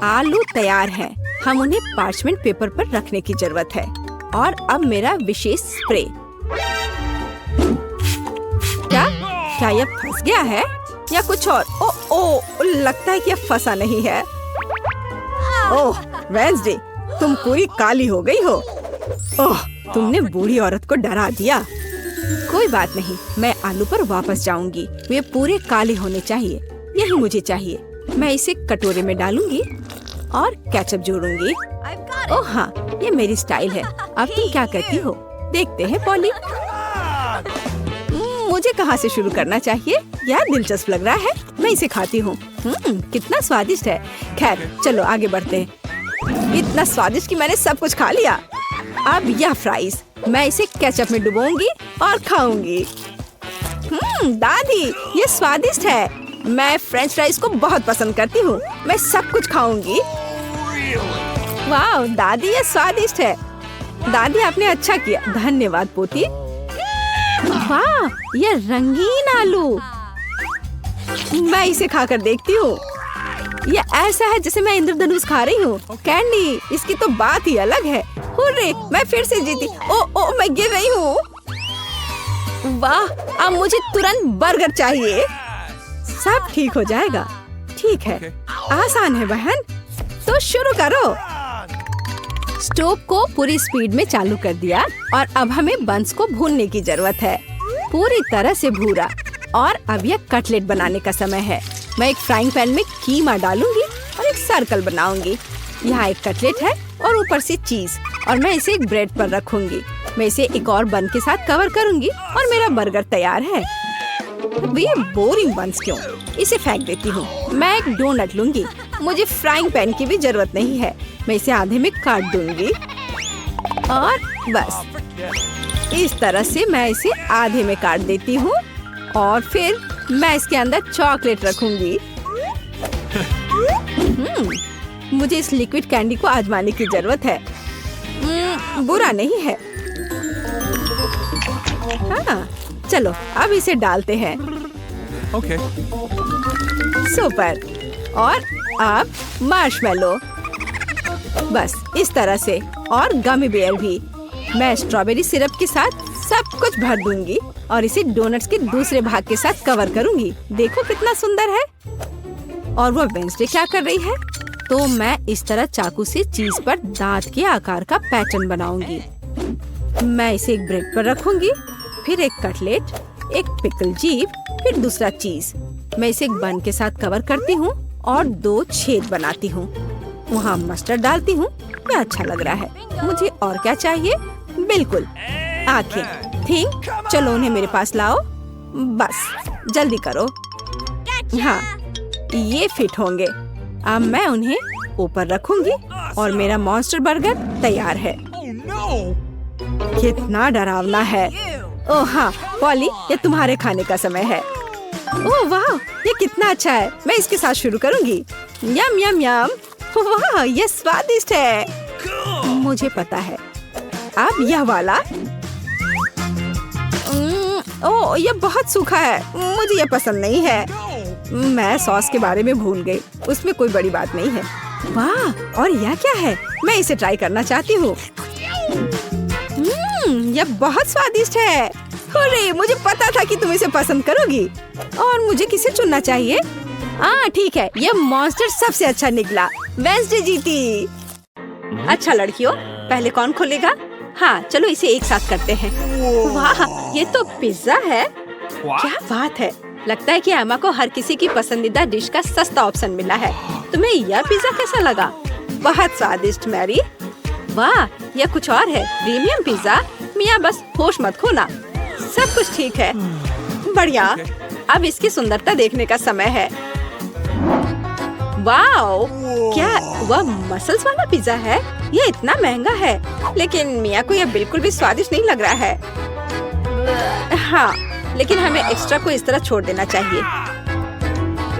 आलू तैयार हैं। हम उन्हें पार्चमेंट पेपर पर रखने की जरूरत है। और अब मेरा विशेष स्प्रे। क्या क्या यह फंस गया है या कुछ और? ओ, लगता है कि यह फंसा नहीं है। ओह वेंसडे, तुम पूरी काली हो गई हो। ओह, तुमने बूढ़ी औरत को डरा दिया। कोई बात नहीं, मैं आलू पर वापस जाऊंगी। वे पूरे काले होने चाहिए, यही मुझे चाहिए। मैं इसे कटोरे में डालूंगी और केचप जोड़ूंगी। ओह हाँ, ये मेरी स्टाइल है। अब तुम क्या करती हो? देखते हैं पॉली। मुझे कहाँ से शुरू करना चाहिए? यार दिलचस्प लग रहा है। मैं इसे खाती हूँ। कितना स्वादिष्ट है। खैर चलो आगे बढ़ते हैं। इतना स्वादिष्ट कि मैंने सब कुछ खा लिया। अब यह फ्राइज, मैं इसे केचप में डुबोऊंगी और खाऊंगी। दादी, ये स्वादिष्ट है। मैं फ्रेंच फ्राइज को बहुत पसंद करती हूँ। मैं सब कुछ खाऊंगी। वाह दादी, ये स्वादिष्ट है। दादी आपने अच्छा किया, धन्यवाद पोती। वाह, ये रंगीन आलू। मैं इसे खाकर देखती हूँ। ये ऐसा है जैसे मैं इंद्रधनुष खा रही हूँ। कैंडी, इसकी तो बात ही अलग है। हुर्रे, मैं फिर से जीती। ओ, मैं गिर रही हूँ। वाह, अब मुझे तुरंत बर्गर चाहिए। सब ठीक हो जाएगा। ठीक है, आसान है बहन, तो शुरू करो। स्टोव को पूरी स्पीड में चालू कर दिया और अब हमें बंस को भूनने की जरूरत है, पूरी तरह से भूरा। और अब यह कटलेट बनाने का समय है। मैं एक फ्राइंग पैन में कीमा डालूंगी और एक सर्कल बनाऊंगी। यहाँ एक कटलेट है और ऊपर से चीज, और मैं इसे एक ब्रेड पर रखूंगी। मैं इसे एक और बन के साथ कवर करूंगी और मेरा बर्गर तैयार है। ये बोरिंग बंस क्यों? इसे फेंक देती हूँ। मैं एक डोनट लूंगी। मुझे फ्राइंग पैन की भी जरूरत नहीं है। मैं इसे आधे में काट दूंगी और बस इस तरह से मैं इसे आधे में काट देती हूँ और फिर मैं इसके अंदर चॉकलेट रखूंगी। मुझे इस लिक्विड कैंडी को आजमाने की जरूरत है। बुरा नहीं है। हाँ, चलो अब इसे डालते हैं। Okay. सुपर। और अब मार्शमेलो, बस इस तरह से, और गमी बेयर भी। मैं स्ट्रॉबेरी सिरप के साथ सब कुछ भर दूंगी और इसे डोनट्स के दूसरे भाग के साथ कवर करूंगी। देखो कितना सुंदर है। और वो वेंसडे क्या कर रही है? तो मैं इस तरह चाकू से चीज पर दांत के आकार का पैटर्न बनाऊंगी। मैं इसे एक ब्रेड पर रखूंगी, फिर एक कटलेट, एक पिकल जीप, फिर दूसरा चीज। मैं इसे एक बन के साथ कवर करती हूँ और 2 छेद बनाती हूँ। वहाँ मस्टर्ड डालती हूँ। ये अच्छा लग रहा है। मुझे और क्या चाहिए? बिल्कुल, आंखें। थिंक, चलो उन्हें मेरे पास लाओ। बस जल्दी करो। हाँ, ये फिट होंगे। अब मैं उन्हें ऊपर रखूंगी और मेरा मॉन्स्टर बर्गर तैयार है। कितना डरावना है। ओह हाँ पॉली, ये तुम्हारे खाने का समय है। ओह वाह, ये कितना अच्छा है। मैं इसके साथ शुरू करूंगी। यम यम यम। वाह, ये स्वादिष्ट है। मुझे पता है। अब यह वाला। ओह, ये बहुत सूखा है। मुझे ये पसंद नहीं है। मैं सॉस के बारे में भूल गई। उसमें कोई बड़ी बात नहीं है। वाह, और यह क्या है? मैं इसे ट्राई करना चाहती हूँ। यह बहुत स्वादिष्ट है। अरे, मुझे पता था कि तुम इसे पसंद करोगी। और मुझे किसे चुनना चाहिए? ठीक है, ये मॉन्स्टर सबसे अच्छा निकला। वेंसडे जीती। अच्छा लड़कियों, पहले कौन खोलेगा? हाँ, चलो इसे एक साथ करते हैं। वाह, ये तो पिज्जा है। क्या बात है। लगता है कि एमा को हर किसी की पसंदीदा डिश का सस्ता ऑप्शन मिला है। तुम्हें यह पिज्जा कैसा लगा? बहुत स्वादिष्ट मैरी। वाह, यह कुछ और है। Premium pizza. मिया, बस होश मत खोना। सब कुछ ठीक है। बढ़िया। अब इसकी सुंदरता देखने का समय है। वाओ, क्या वह मसल्स वाला पिज्जा है? यह इतना महंगा है, लेकिन मिया को यह बिल्कुल भी स्वादिष्ट नहीं लग रहा है। हाँ, लेकिन हमें एक्स्ट्रा को इस तरह छोड़ देना चाहिए।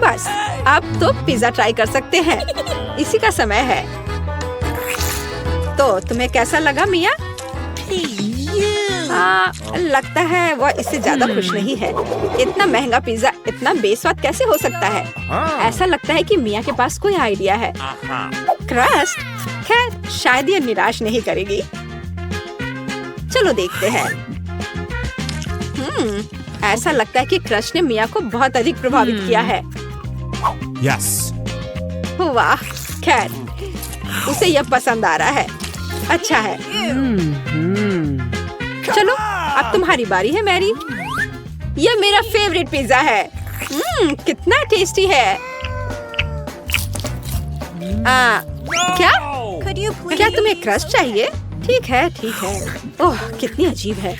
बस, अब तो पिज्जा ट्राई कर सकते हैं। इसी का समय है। तो तुम्हें कैसा लगा मिया? लगता है वह इससे ज्यादा खुश नहीं है। इतना महंगा पिज्जा इतना बेस्वाद कैसे हो सकता है? ऐसा लगता है कि मिया के पास कोई आइडिया है। क्रस्ट, खैर शायद यह निराश नहीं करेगी। चलो देखते हैं। ऐसा लगता है कि क्रश ने मिया को बहुत अधिक प्रभावित किया है। Yes. वाह, खैर उसे यह पसंद आ रहा है। अच्छा है। चलो अब तुम्हारी बारी है मैरी। यह मेरा फेवरेट पिज्जा है। कितना टेस्टी है। क्या तुम्हें क्रस्ट चाहिए? ठीक है ठीक है। ओह कितनी अजीब है।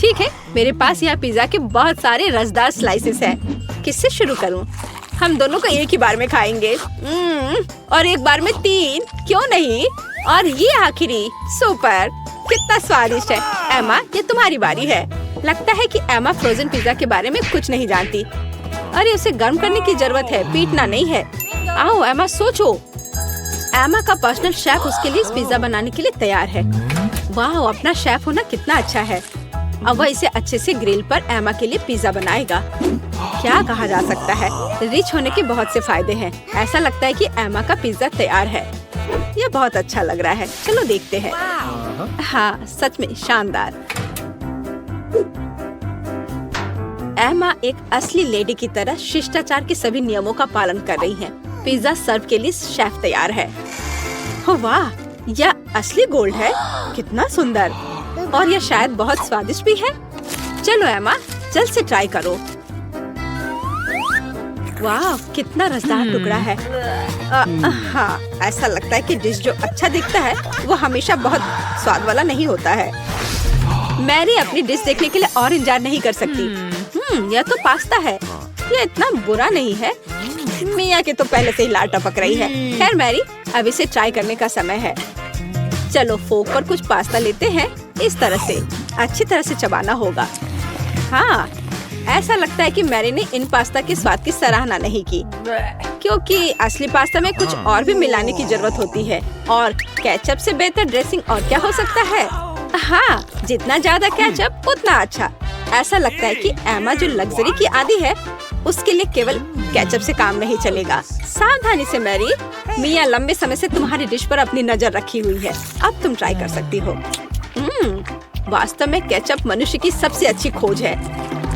ठीक है, मेरे पास यहाँ पिज्जा के बहुत सारे रसदार स्लाइसेस हैं। किससे शुरू करूँ? हम दोनों को एक ही बार में खाएंगे। और एक बार में 3, क्यों नहीं? और ये आखिरी, सुपर, कितना स्वादिष्ट है। एमा, ये तुम्हारी बारी है। लगता है कि एमा फ्रोजन पिज्जा के बारे में कुछ नहीं जानती। अरे उसे गर्म करने की जरूरत है, पीटना नहीं है। आओ एमा, सोचो। एमा का पर्सनल शेफ उसके लिए इस पिज्जा बनाने के लिए तैयार है। वाह, अपना शेफ होना कितना अच्छा है। अब वह इसे अच्छे से ग्रिल पर एमा के लिए पिज्जा बनाएगा। क्या कहा जा सकता है, रिच होने के बहुत से फायदे हैं। ऐसा लगता है कि एमा का पिज्जा तैयार है। यह बहुत अच्छा लग रहा है। चलो देखते हैं। हाँ, सच में शानदार। एमा एक असली लेडी की तरह शिष्टाचार के सभी नियमों का पालन कर रही है। पिज्जा सर्व के लिए शेफ तैयार है। हो वाह, यह असली गोल्ड है। कितना सुंदर, और यह शायद बहुत स्वादिष्ट भी है। चलो एमा, जल्द से ट्राई करो। वाह, कितना रसदार टुकड़ा है। हाँ, ऐसा लगता है कि डिश जो अच्छा दिखता है वो हमेशा बहुत स्वाद वाला नहीं होता है। मैरी अपनी डिश देखने के लिए और इंतजार नहीं कर सकती। यह तो पास्ता है। यह इतना बुरा नहीं है। मिया के तो पहले से ही लार टपक रही है। खैर मैरी, अब इसे ट्राई करने का समय है। चलो फोक पर कुछ पास्ता लेते हैं। इस तरह से अच्छी तरह से चबाना होगा। हाँ, ऐसा लगता है कि मैरी ने इन पास्ता के स्वाद की सराहना नहीं की, क्योंकि असली पास्ता में कुछ और भी मिलाने की जरूरत होती है। और केचप से बेहतर ड्रेसिंग और क्या हो सकता है? हाँ, जितना ज्यादा केचप उतना अच्छा। ऐसा लगता है कि एमा जो लग्जरी की आदी है, उसके लिए केवल केचप से काम नहीं चलेगा। सावधानी से मैरी, मिया लंबे समय से तुम्हारी डिश पर अपनी नजर रखी हुई है। अब तुम ट्राई कर सकती हो। वास्तव में केचप मनुष्य की सबसे अच्छी खोज है।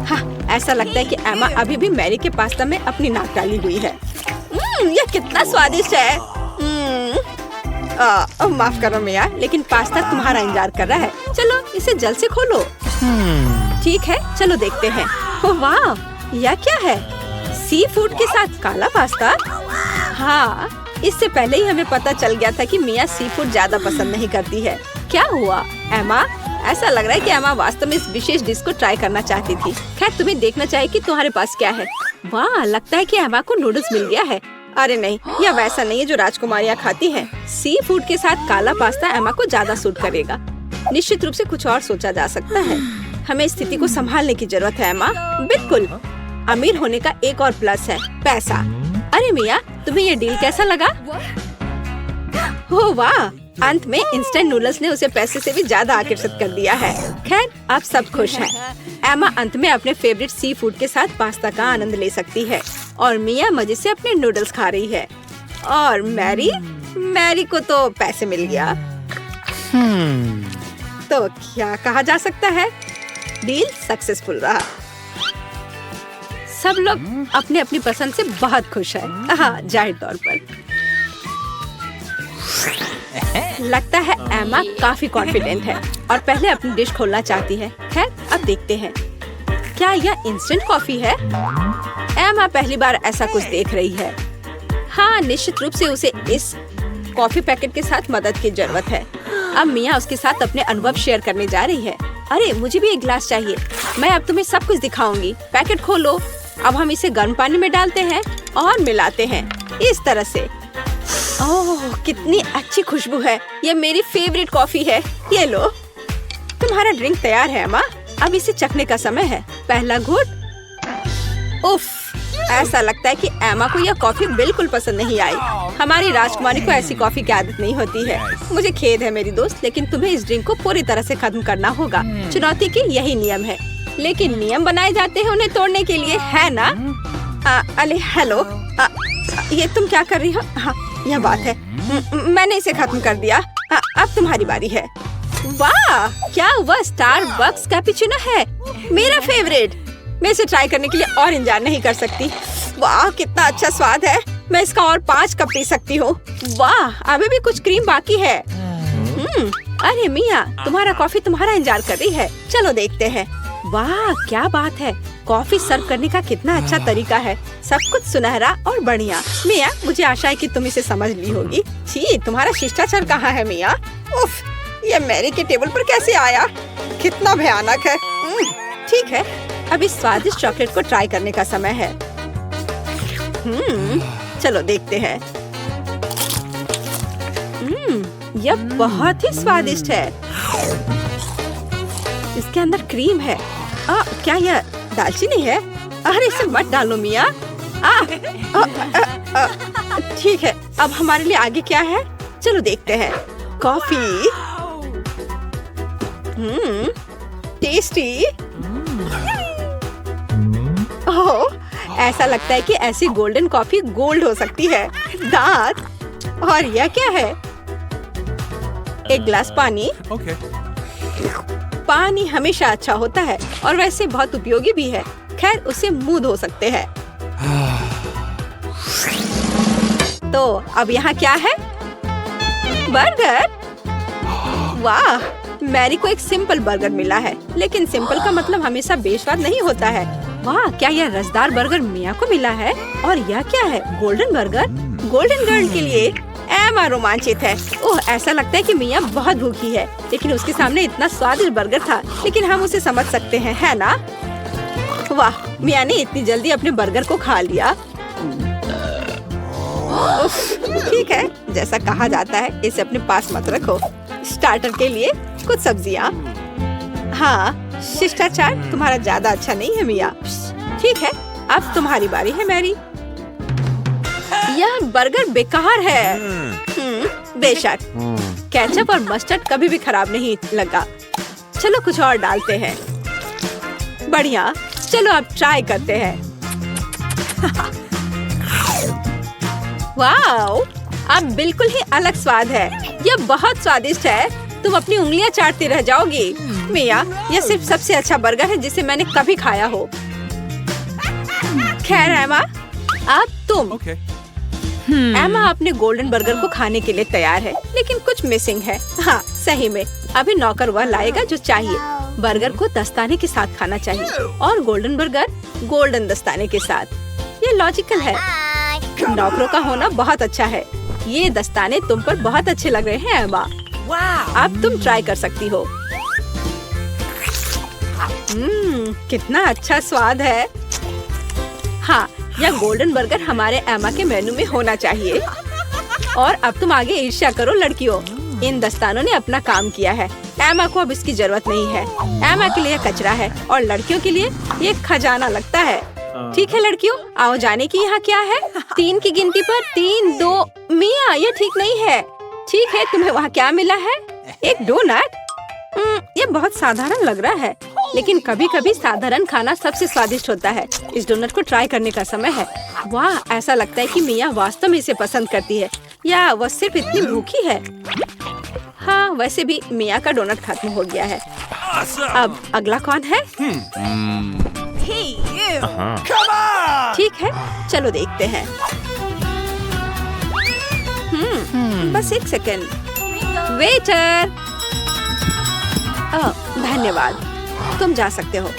हाँ, ऐसा लगता है कि एमा अभी भी मैरी के पास्ता में अपनी नाक डाली हुई है। यह कितना स्वादिष्ट है। माफ करो मिया, लेकिन पास्ता तुम्हारा इंतजार कर रहा है। चलो इसे जल्द से खोलो। ठीक है, चलो देखते हैं। ओह वाह, यह क्या है? सी फूड के साथ काला पास्ता? हाँ, इससे पहले ही हमें पता चल गया था कि मिया सी फूड ज्यादा पसंद नहीं करती है। क्या हुआ एमा? ऐसा लग रहा है कि एमा वास्तव में इस विशेष डिश को ट्राई करना चाहती थी। खैर, तुम्हें देखना चाहिए कि तुम्हारे पास क्या है। वाह, लगता है कि एमा को नूडल्स मिल गया है। अरे नहीं, यह वैसा नहीं है जो राजकुमारियाँ खाती हैं। सी फूड के साथ काला पास्ता एमा को ज्यादा सूट करेगा। निश्चित रूप से कुछ और सोचा जा सकता है। हमें स्थिति को संभालने की जरूरत है एमा। बिल्कुल। अमीर होने का एक और प्लस है, पैसा। अरे मिया, तुम्हें ये डील कैसा लगा? हो वाह, अंत में इंस्टेंट नूडल्स ने उसे पैसे से भी ज्यादा आकर्षित कर दिया है। खैर, अब सब खुश हैं। एमा अंत में अपने फेवरेट सी फूड के साथ पास्ता का आनंद ले सकती है और मिया मजे से अपने नूडल्स खा रही है। और मैरी को तो पैसे मिल गया। तो क्या कहा जा सकता है, डील सक्सेसफुल रहा। सब लोग अपने अपनी पसंद से बहुत खुश हैं। हाँ, जाहिर तौर पर। लगता है एमा काफी कॉन्फिडेंट है और पहले अपनी डिश खोलना चाहती है। खैर, अब देखते हैं। क्या यह इंस्टेंट कॉफी है? एमा पहली बार ऐसा कुछ देख रही है। हाँ, निश्चित रूप से उसे इस कॉफी पैकेट के साथ मदद की जरूरत है। अब मिया उसके साथ अपने अनुभव शेयर करने जा रही है। अरे, मुझे भी एक गिलास चाहिए। मैं अब तुम्हें सब कुछ दिखाऊंगी। पैकेट खोलो। अब हम इसे गर्म पानी में डालते हैं और मिलाते हैं इस तरह से। ओह, कितनी अच्छी खुशबू है। ये मेरी फेवरेट कॉफी है। ये लो, तुम्हारा ड्रिंक तैयार है अम्मा। अब इसे चखने का समय है। पहला घूंट। उफ, ऐसा लगता है कि एमा को यह कॉफी बिल्कुल पसंद नहीं आई। हमारी राजकुमारी को ऐसी कॉफी की आदत नहीं होती है। मुझे खेद है मेरी दोस्त, लेकिन तुम्हें इस ड्रिंक को पूरी तरह से खत्म करना होगा। चुनौती के यही नियम है, लेकिन नियम बनाए जाते हैं उन्हें तोड़ने के लिए, है ना? अरे हेलो, ये तुम क्या कर रही हो? हाँ, यह बात है। मैंने इसे खत्म कर दिया। अब तुम्हारी बारी है। वाह, क्या वह स्टारबक्स कैपुचिनो है, मेरा फेवरेट। मैं इसे ट्राई करने के लिए और इंतजार नहीं कर सकती। वाह, कितना अच्छा स्वाद है। मैं इसका और 5 कप पी सकती हूँ। वाह, अभी भी कुछ क्रीम बाकी है। अरे मिया, तुम्हारा कॉफी तुम्हारा इंतजार कर रही है। चलो देखते हैं। वाह, क्या बात है। कॉफी सर्व करने का कितना अच्छा तरीका है। सब कुछ सुनहरा और बढ़िया। मिया, मुझे आशा है कि तुम इसे समझ ली होगी। छी, तुम्हारा शिष्टाचार कहाँ है मिया? उफ, ये मैरी के टेबल पर कैसे आया? कितना भयानक है। ठीक है, अब इस स्वादिष्ट चॉकलेट को ट्राई करने का समय है। चलो देखते हैं। यह बहुत ही स्वादिष्ट है। इसके अंदर क्रीम है। क्या यह दालचीनी है? अरे इसे मत डालो मिया। ठीक है, अब हमारे लिए आगे क्या है? चलो देखते हैं। कॉफी। टेस्टी। ओह, ऐसा लगता है कि ऐसी गोल्डन कॉफी गोल्ड हो सकती है। दांत। और यह क्या है? एक ग्लास पानी। Okay. पानी हमेशा अच्छा होता है और वैसे बहुत उपयोगी भी है। खैर, उसे मुंह धो सकते हैं। तो अब यहाँ क्या है? बर्गर। वाह, मैरी को एक सिंपल बर्गर मिला है, लेकिन सिंपल का मतलब हमेशा बेस्वाद नहीं होता है। वाह, क्या यह रसदार बर्गर मिया को मिला है? और यह क्या है? Golden burger. गोल्डन गर्ल के लिए एमा रोमांचित है। ओह, ऐसा लगता है कि मिया बहुत भूखी है, लेकिन उसके सामने इतना स्वादिष्ट बर्गर था, लेकिन हम उसे समझ सकते हैं, है ना? वाह, मिया ने इतनी जल्दी अपने बर्गर को खा लिया। ठीक है, जैसा कहा जाता है, इसे अपने पास मत रखो। स्टार्टर के लिए कुछ सब्जियाँ। हाँ, शिष्टाचार तुम्हारा ज्यादा अच्छा नहीं है मिया। ठीक है, अब तुम्हारी बारी है मैरी। यह बर्गर बेकार है। बेशक, केचप और मस्टर्ड कभी भी खराब नहीं लगा। चलो कुछ और डालते हैं। बढ़िया, चलो अब ट्राई करते हैं। वाओ, अब बिल्कुल ही अलग स्वाद है। यह बहुत स्वादिष्ट है। तुम अपनी उंगलियां चाटती रह जाओगी। मिया, यह सिर्फ सबसे अच्छा बर्गर है जिसे मैंने कभी खाया हो। खैर एमा, अब तुम। Okay. एमा अपने गोल्डन बर्गर को खाने के लिए तैयार है, लेकिन कुछ मिसिंग है। हाँ, सही में, अभी नौकर वह लाएगा जो चाहिए। बर्गर को दस्ताने के साथ खाना चाहिए और गोल्डन बर्गर गोल्डन दस्ताने के साथ। ये लॉजिकल है। नौकरों का होना बहुत अच्छा है। ये दस्ताने तुम पर बहुत अच्छे लग रहे हैं एमा। अब तुम ट्राई कर सकती हो। कितना अच्छा स्वाद है। हाँ, यह गोल्डन बर्गर हमारे एमा के मेनू में होना चाहिए। और अब तुम आगे ईर्ष्या करो लड़कियों। इन दस्तानों ने अपना काम किया है। एमा को अब इसकी जरूरत नहीं है। एमा के लिए कचरा है और लड़कियों के लिए ये खजाना लगता है। ठीक है लड़कियों, आओ जाने की यहाँ क्या है? 3 की गिनती पर 3, 2। मिया, ये ठीक नहीं है। ठीक है, तुम्हें वहाँ क्या मिला है? एक डोनट। ये बहुत साधारण लग रहा है, लेकिन कभी कभी साधारण खाना सबसे स्वादिष्ट होता है। इस डोनट को ट्राई करने का समय है। वाह, ऐसा लगता है कि मिया वास्तव में इसे पसंद करती है, या वह सिर्फ इतनी भूखी है। हाँ, वैसे भी मिया का डोनट खत्म हो गया है। अब अगला कौन है? Come on! ठीक है, चलो देखते हैं। बस एक सेकेंड। वेटर। धन्यवाद, तुम जा सकते हो।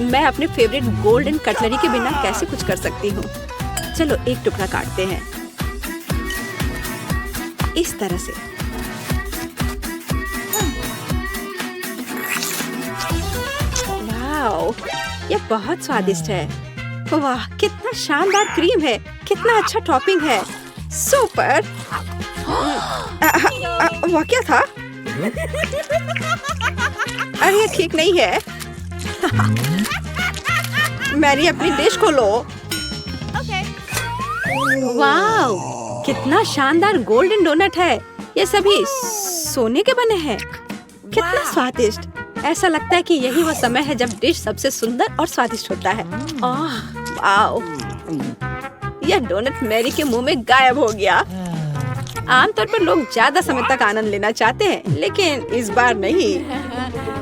मैं अपने फेवरेट गोल्डन कटलरी के बिना कैसे कुछ कर सकती हूँ। चलो एक टुकड़ा काटते हैं इस तरह से। वाओ, यह बहुत स्वादिष्ट है। वाह, कितना शानदार क्रीम है, कितना अच्छा टॉपिंग है। सुपर। वह क्या था? अरे ये ठीक नहीं है। मैरी, अपनी डिश खोलो। वाओ, कितना शानदार गोल्डन डोनट है। ये सभी सोने के बने हैं। कितना स्वादिष्ट। ऐसा लगता है कि यही वो समय है जब डिश सबसे सुंदर और स्वादिष्ट होता है। वाओ, यह डोनट मैरी के मुंह में गायब हो गया। आमतौर पर लोग ज्यादा समय तक आनंद लेना चाहते हैं, लेकिन इस बार नहीं।